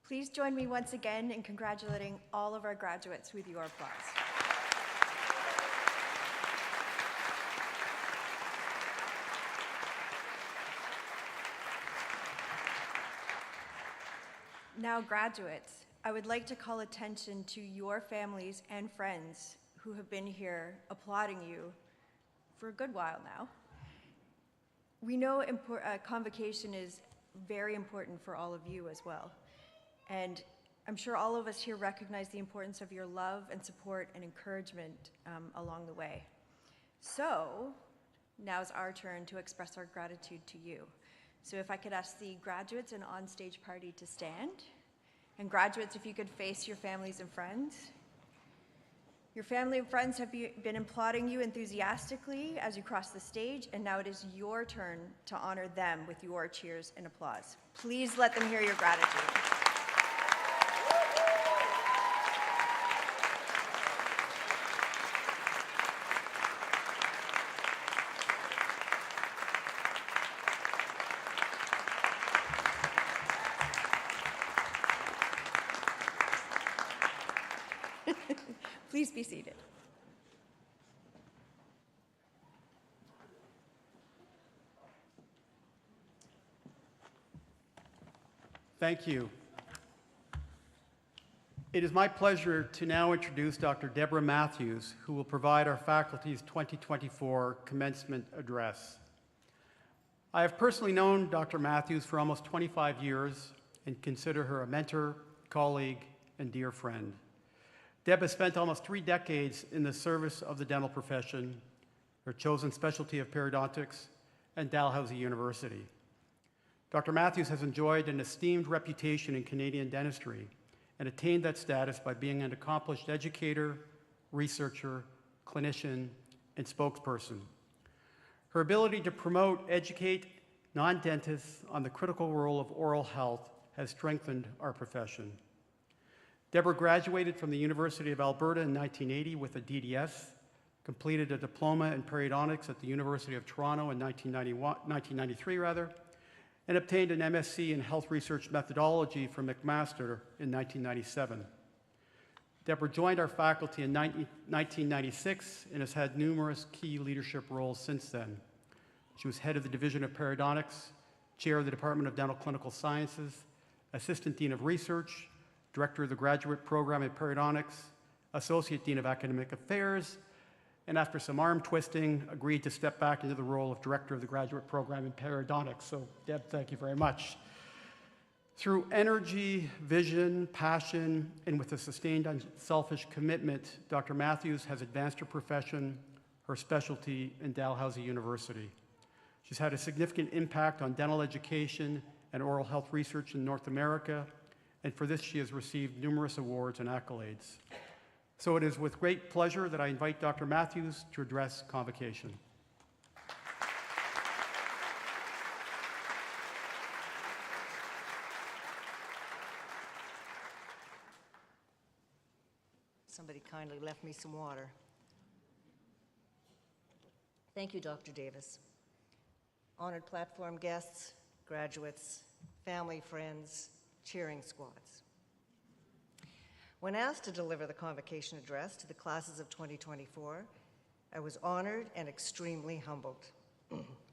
Please join me once again in congratulating all of our graduates with your applause. Now, graduates, I would like to call attention to your families and friends who have been here applauding you for a good while now. We know Convocation is very important for all of you as well. And I'm sure all of us here recognize the importance of your love and support and encouragement along the way. So now's our turn to express our gratitude to you. So if I could ask the graduates and on-stage party to stand. And graduates, if you could face your families and friends. Your family and friends have been applauding you enthusiastically as you cross the stage, and now it is your turn to honor them with your cheers and applause. Please let them hear your gratitude. Please be seated. Thank you. It is my pleasure to now introduce Dr. Deborah Matthews, who will provide our faculty's 2024 commencement address. I have personally known Dr. Matthews for almost 25 years and consider her a mentor, colleague, and dear friend. Deb has spent almost 3 decades in the service of the dental profession, her chosen specialty of periodontics, and Dalhousie University. Dr. Matthews has enjoyed an esteemed reputation in Canadian dentistry and attained that status by being an accomplished educator, researcher, clinician, and spokesperson. Her ability to promote, educate non-dentists on the critical role of oral health has strengthened our profession. Deborah graduated from the University of Alberta in 1980 with a DDS, completed a diploma in periodontics at the University of Toronto in 1993, and obtained an MSc in Health Research Methodology from McMaster in 1997. Deborah joined our faculty in 1996 and has had numerous key leadership roles since then. She was head of the Division of Periodontics, chair of the Department of Dental Clinical Sciences, assistant dean of research, director of the graduate program in periodontics, associate dean of academic affairs, and after some arm twisting, agreed to step back into the role of director of the graduate program in periodontics. So, Deb, thank you very much. Through energy, vision, passion, and with a sustained unselfish commitment, Dr. Matthews has advanced her profession, her specialty, in Dalhousie University. She's had a significant impact on dental education and oral health research in North America, and for this she has received numerous awards and accolades. So it is with great pleasure that I invite Dr. Matthews to address Convocation. Somebody kindly left me some water. Thank you, Dr. Davis. Honored platform guests, graduates, family, friends, cheering squads. When asked to deliver the Convocation address to the classes of 2024, I was honored and extremely humbled.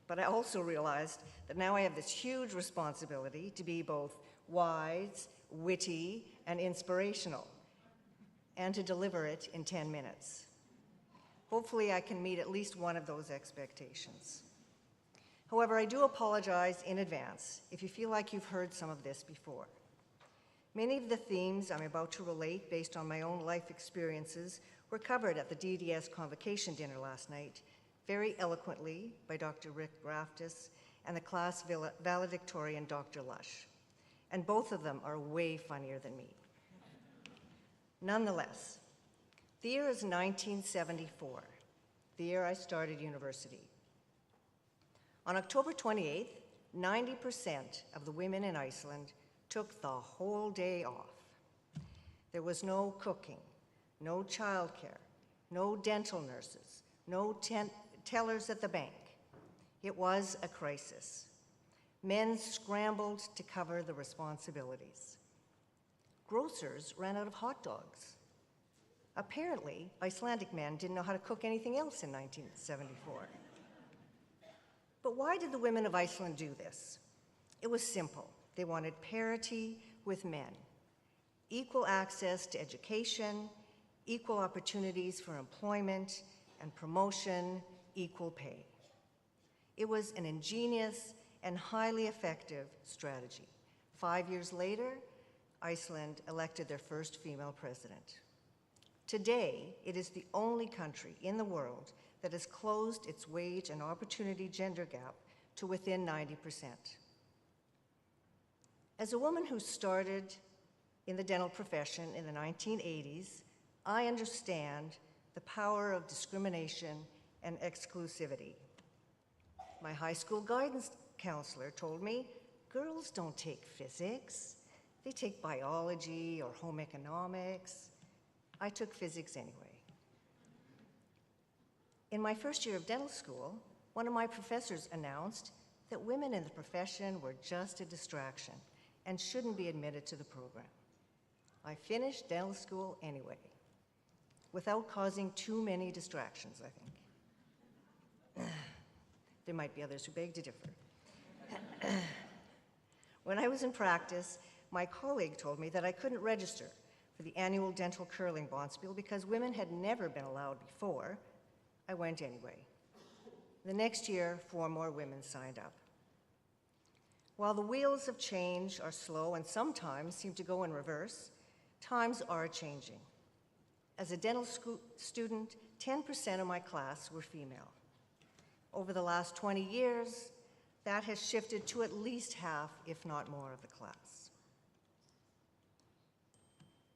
But I also realized that now I have this huge responsibility to be both wise, witty, and inspirational, and to deliver it in 10 minutes. Hopefully I can meet at least one of those expectations. However, I do apologize in advance if you feel like you've heard some of this before. Many of the themes I'm about to relate based on my own life experiences were covered at the DDS Convocation dinner last night, very eloquently by Dr. Rick Raftis and the class valedictorian Dr. Lush. And both of them are way funnier than me. Nonetheless, the year is 1974, the year I started university. On October 28th, 90% of the women in Iceland took the whole day off. There was no cooking, no childcare, no dental nurses, no tellers at the bank. It was a crisis. Men scrambled to cover the responsibilities. Grocers ran out of hot dogs. Apparently, Icelandic men didn't know how to cook anything else in 1974. But why did the women of Iceland do this? It was simple. They wanted parity with men, equal access to education, equal opportunities for employment and promotion, equal pay. It was an ingenious and highly effective strategy. 5 years later, Iceland elected their first female president. Today, it is the only country in the world that has closed its wage and opportunity gender gap to within 90%. As a woman who started in the dental profession in the 1980s, I understand the power of discrimination and exclusivity. My high school guidance counselor told me, girls don't take physics, they take biology or home economics. I took physics anyway. In my first year of dental school, one of my professors announced that women in the profession were just a distraction and shouldn't be admitted to the program. I finished dental school anyway, without causing too many distractions, I think. There might be others who beg to differ. When I was in practice, my colleague told me that I couldn't register for the annual dental curling bonspiel because women had never been allowed before. I went anyway. The next year, 4 more women signed up. While the wheels of change are slow and sometimes seem to go in reverse, times are changing. As a dental student, 10% of my class were female. Over the last 20 years, that has shifted to at least half, if not more, of the class.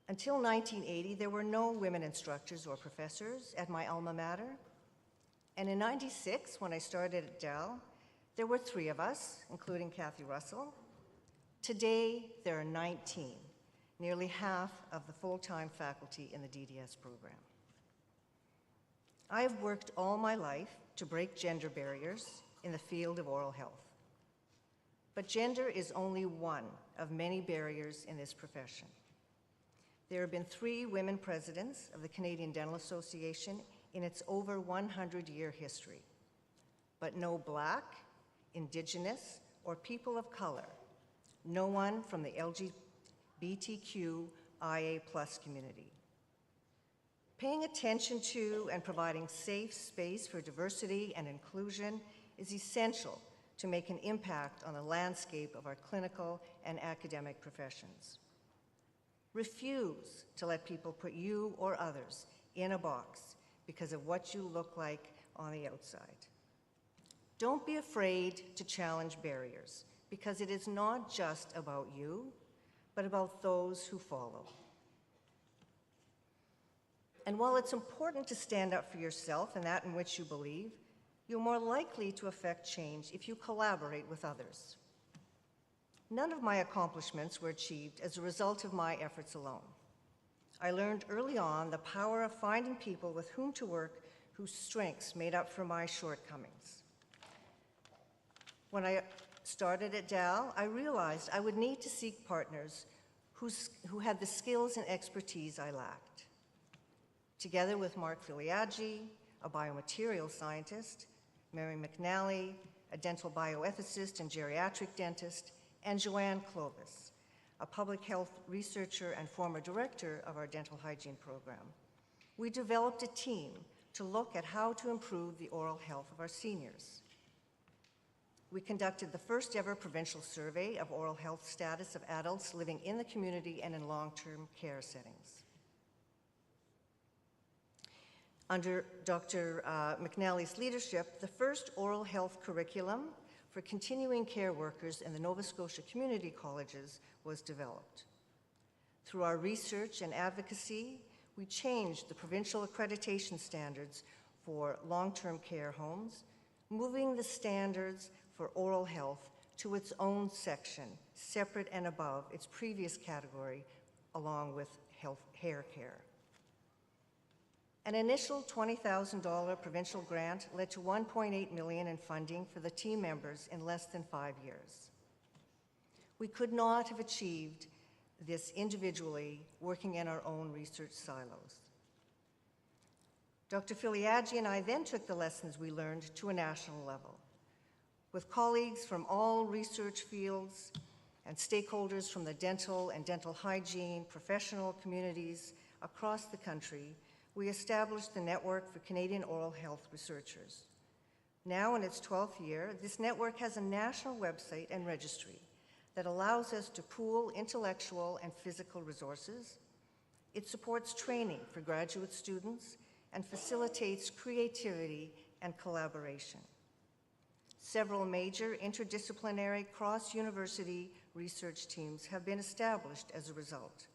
Until 1980, there were no women instructors or professors at my alma mater. And in '96, when I started at Dal, there were 3 of us, including Kathy Russell. Today, there are 19, nearly half of the full-time faculty in the DDS program. I have worked all my life to break gender barriers in the field of oral health. But gender is only one of many barriers in this profession. There have been 3 women presidents of the Canadian Dental Association in its over 100-year history, but no Black, Indigenous, or people of color, no one from the LGBTQIA+ community. Paying attention to and providing safe space for diversity and inclusion is essential to make an impact on the landscape of our clinical and academic professions. Refuse to let people put you or others in a box because of what you look like on the outside. Don't be afraid to challenge barriers, because it is not just about you, but about those who follow. And while it's important to stand up for yourself and that in which you believe, you're more likely to affect change if you collaborate with others. None of my accomplishments were achieved as a result of my efforts alone. I learned early on the power of finding people with whom to work whose strengths made up for my shortcomings. When I started at Dal, I realized I would need to seek partners who had the skills and expertise I lacked. Together with Mark Filiaggi, a biomaterial scientist, Mary McNally, a dental bioethicist and geriatric dentist, and Joanne Clovis, a public health researcher and former director of our dental hygiene program, we developed a team to look at how to improve the oral health of our seniors. We conducted the first ever provincial survey of oral health status of adults living in the community and in long-term care settings. Under Dr. McNally's leadership, the first oral health curriculum for continuing care workers in the Nova Scotia community colleges was developed. Through our research and advocacy, we changed the provincial accreditation standards for long-term care homes, moving the standards for oral health to its own section, separate and above its previous category, along with hair care. An initial $20,000 provincial grant led to $1.8 million in funding for the team members in less than 5 years. We could not have achieved this individually working in our own research silos. Dr. Filiaggi and I then took the lessons we learned to a national level. With colleagues from all research fields and stakeholders from the dental and dental hygiene professional communities across the country, we established the Network for Canadian Oral Health Researchers. Now in its 12th year, this network has a national website and registry that allows us to pool intellectual and physical resources. It supports training for graduate students and facilitates creativity and collaboration. Several major interdisciplinary cross-university research teams have been established as a result.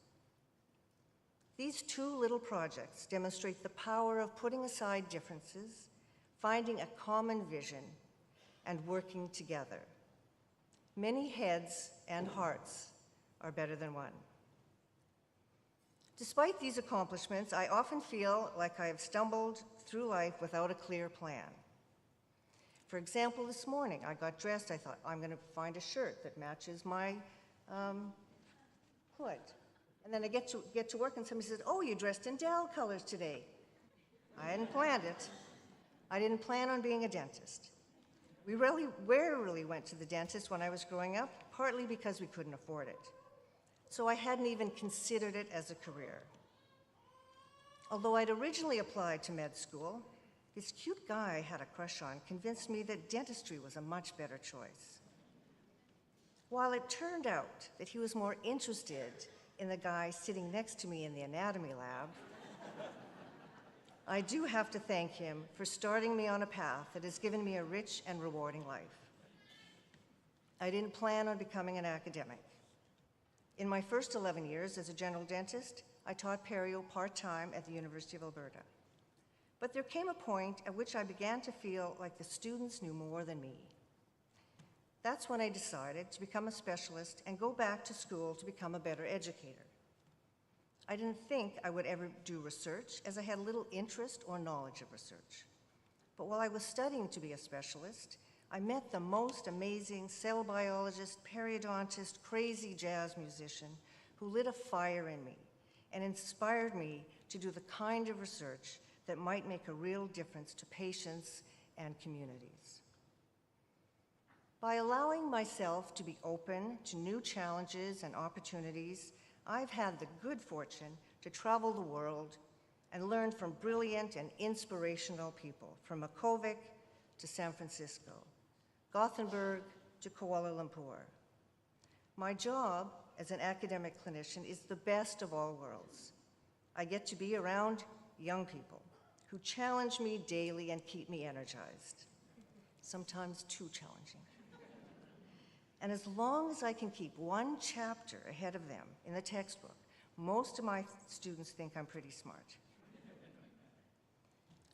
These 2 little projects demonstrate the power of putting aside differences, finding a common vision, and working together. Many heads and hearts are better than one. Despite these accomplishments, I often feel like I have stumbled through life without a clear plan. For example, this morning I got dressed. I thought, I'm going to find a shirt that matches my hood. And then I get to work and somebody says, oh, you dressed in Dal colors today. I hadn't planned it. I didn't plan on being a dentist. We rarely went to the dentist when I was growing up, partly because we couldn't afford it. so I hadn't even considered it as a career. Although I'd originally applied to med school, this cute guy I had a crush on convinced me that dentistry was a much better choice. While it turned out that he was more interested in the guy sitting next to me in the anatomy lab, I do have to thank him for starting me on a path that has given me a rich and rewarding life. I didn't plan on becoming an academic. In my first 11 years as a general dentist, I taught perio part-time at the University of Alberta. But there came a point at which I began to feel like the students knew more than me. That's when I decided to become a specialist and go back to school to become a better educator. I didn't think I would ever do research, as I had little interest or knowledge of research. But while I was studying to be a specialist, I met the most amazing cell biologist, periodontist, crazy jazz musician who lit a fire in me and inspired me to do the kind of research that might make a real difference to patients and communities. By allowing myself to be open to new challenges and opportunities, I've had the good fortune to travel the world and learn from brilliant and inspirational people, from Makovic to San Francisco, Gothenburg to Kuala Lumpur. My job as an academic clinician is the best of all worlds. I get to be around young people who challenge me daily and keep me energized, sometimes too challenging. And as long as I can keep one chapter ahead of them in the textbook, most of my students think I'm pretty smart.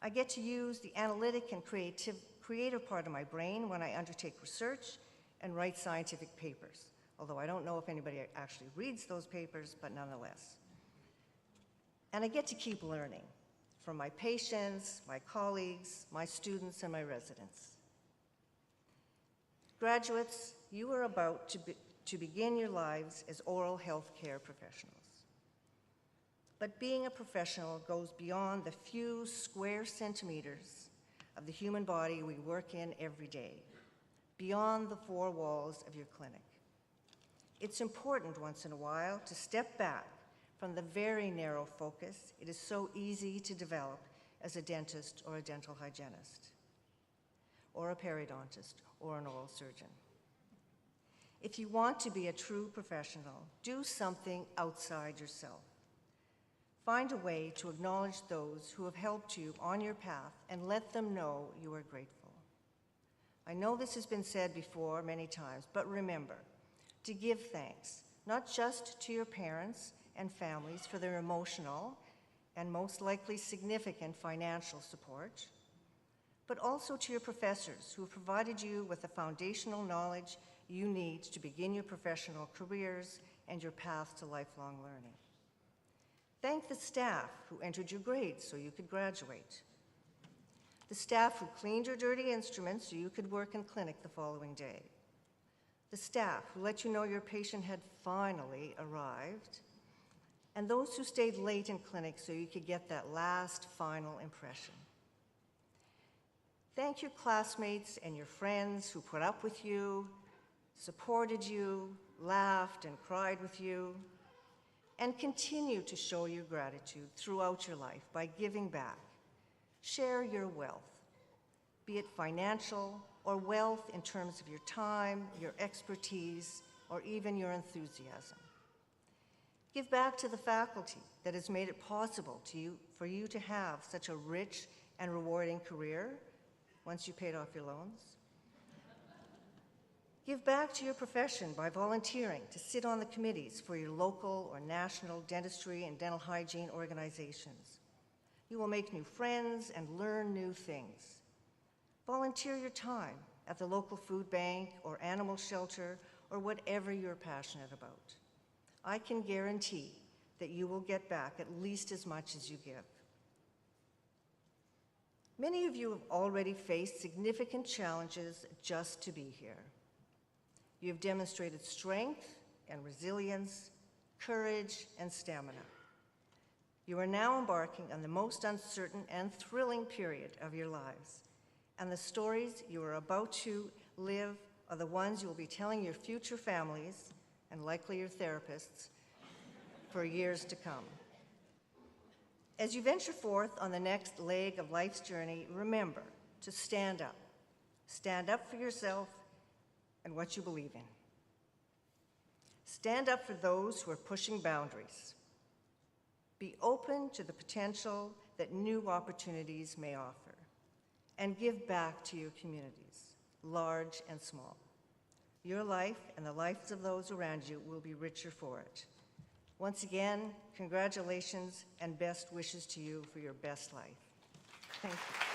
I get to use the analytic and creative part of my brain when I undertake research and write scientific papers, although I don't know if anybody actually reads those papers, but nonetheless. And I get to keep learning from my patients, my colleagues, my students, and my residents. Graduates, you are about to begin your lives as oral health care professionals. But being a professional goes beyond the few square centimeters of the human body we work in every day, beyond the four walls of your clinic. It's important once in a while to step back from the very narrow focus it is so easy to develop as a dentist or a dental hygienist, or a periodontist, or an oral surgeon. If you want to be a true professional, do something outside yourself. Find a way to acknowledge those who have helped you on your path and let them know you are grateful. I know this has been said before many times, but remember to give thanks, not just to your parents and families for their emotional and most likely significant financial support, but also to your professors who have provided you with the foundational knowledge you need to begin your professional careers and your path to lifelong learning. Thank the staff who entered your grades so you could graduate. The staff who cleaned your dirty instruments so you could work in clinic the following day. The staff who let you know your patient had finally arrived. And those who stayed late in clinic so you could get that last final impression. Thank your classmates and your friends who put up with you, supported you, laughed and cried with you, and continue to show your gratitude throughout your life by giving back. Share your wealth, be it financial or wealth in terms of your time, your expertise, or even your enthusiasm. Give back to the faculty that has made it possible for you to have such a rich and rewarding career once you paid off your loans. Give back to your profession by volunteering to sit on the committees for your local or national dentistry and dental hygiene organizations. You will make new friends and learn new things. Volunteer your time at the local food bank or animal shelter or whatever you're passionate about. I can guarantee that you will get back at least as much as you give. Many of you have already faced significant challenges just to be here. You have demonstrated strength and resilience, courage and stamina. You are now embarking on the most uncertain and thrilling period of your lives, and the stories you are about to live are the ones you will be telling your future families, and likely your therapists, for years to come. As you venture forth on the next leg of life's journey, remember to stand up. Stand up for yourself and what you believe in. Stand up for those who are pushing boundaries. Be open to the potential that new opportunities may offer, and give back to your communities, large and small. Your life and the lives of those around you will be richer for it. Once again, congratulations and best wishes to you for your best life. Thank you.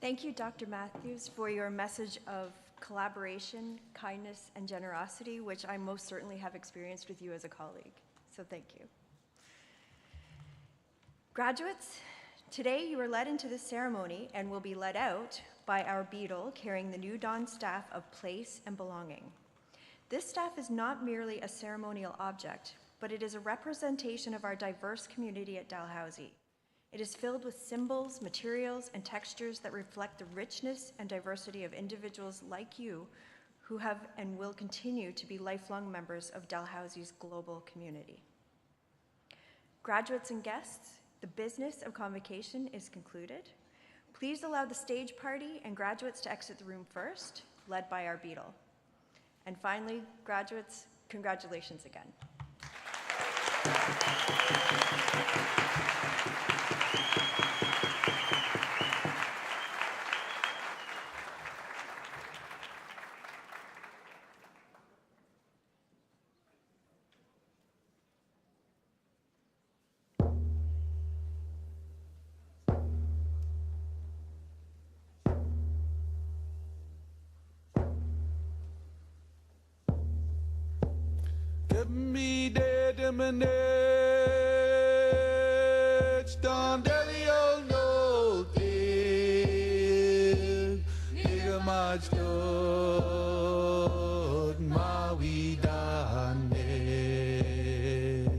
Thank you, Dr. Matthews, for your message of collaboration, kindness, and generosity, which I most certainly have experienced with you as a colleague. So thank you. Graduates, today you are led into this ceremony and will be led out by our beadle carrying the New Dawn staff of place and belonging. This staff is not merely a ceremonial object, but it is a representation of our diverse community at Dalhousie. It is filled with symbols, materials, and textures that reflect the richness and diversity of individuals like you who have and will continue to be lifelong members of Dalhousie's global community. Graduates and guests, the business of Convocation is concluded. Please allow the stage party and graduates to exit the room first, led by our beadle. And finally, graduates, congratulations again. Give me the manage, don't daddy old no thing. Nigga much good, my we done it.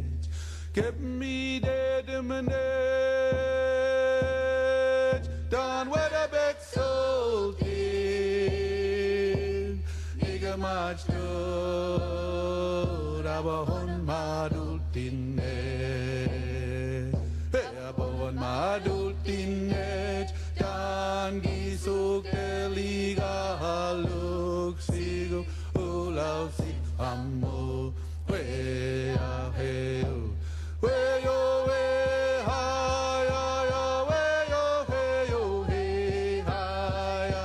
Give me the manage, don't what a big soul thing. Nigga much good. Abahon madul tinnet, abahon madul tinnet, dan gisuk eliga haluk sigu ulau si amo we aheu we yo we ha ya we yo he yo he ha ya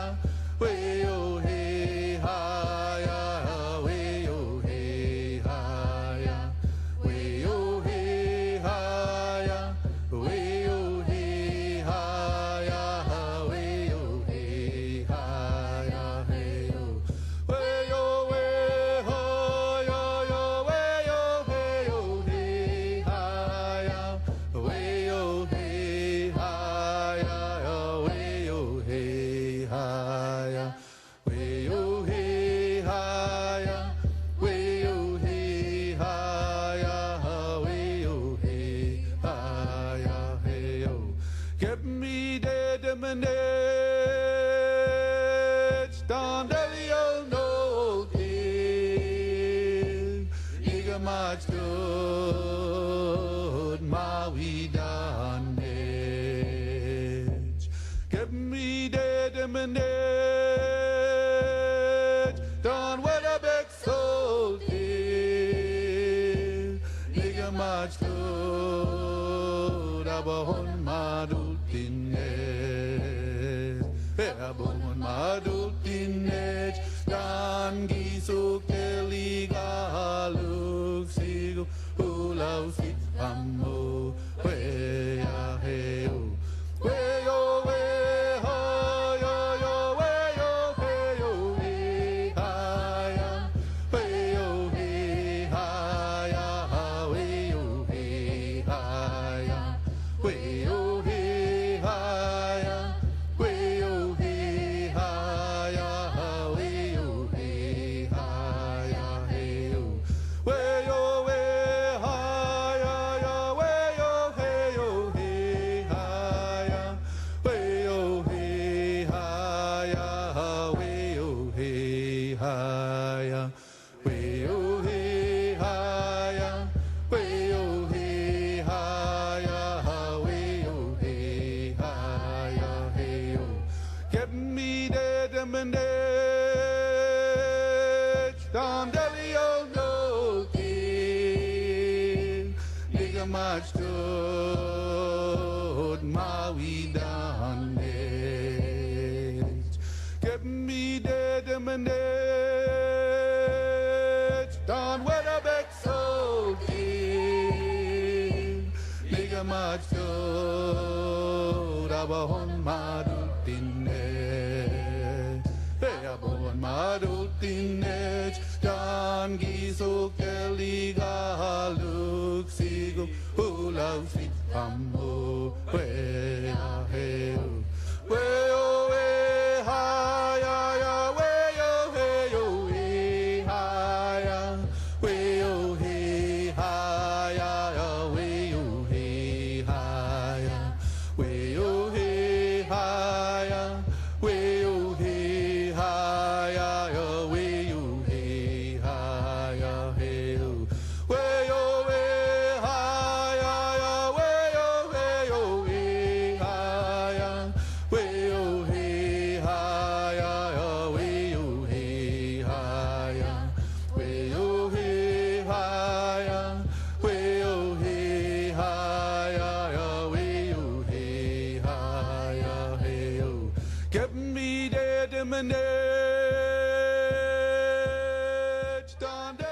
we yo he ha ya we yo he ha ya we yo he ha ya we yo he ha ya we yo he ha ya hey yo we yo we ha ya ya we yo hey yo he ha ya we yo he ha ya we yo he ha ya we yo he ha ya we yo he ha ya we yo he ha ya hey yo give me the manage don't you know thing nigga much good my we done it give me the manage don't what a big soul thing nigga much good abahon madul tinnet abahon madul tinnet dan gisuk eliga haluk sigu ulau si amo we aheu we yo we ha yo yo we yo he yo he ha ya we yo he way oh hey higher, way oh hey higher, way oh hey higher, hey oh. Get me dead and manage, down Delio no king, nigga march to Maui down there. Get me dead and manage, down where the back so king, nigga march to Rabahon Madutine, Rabahon Madutine, John Giso Keliga look sigo, who loves it, Amo, where I hail, where oh, way higher, way oh, hey, oh, hey, higher, way oh, hey, higher, way oh, hey, higher, way oh, hey, higher, way oh, hey, higher, way oh, hey, higher, hey, oh, way oh, way higher, way oh, hey, oh, hey, higher, way oh, hey, higher, way oh, hey, higher, way oh, hey, higher, way oh, hey, higher, way oh, hey, higher, hey, oh. Get me dead in my edge, down there.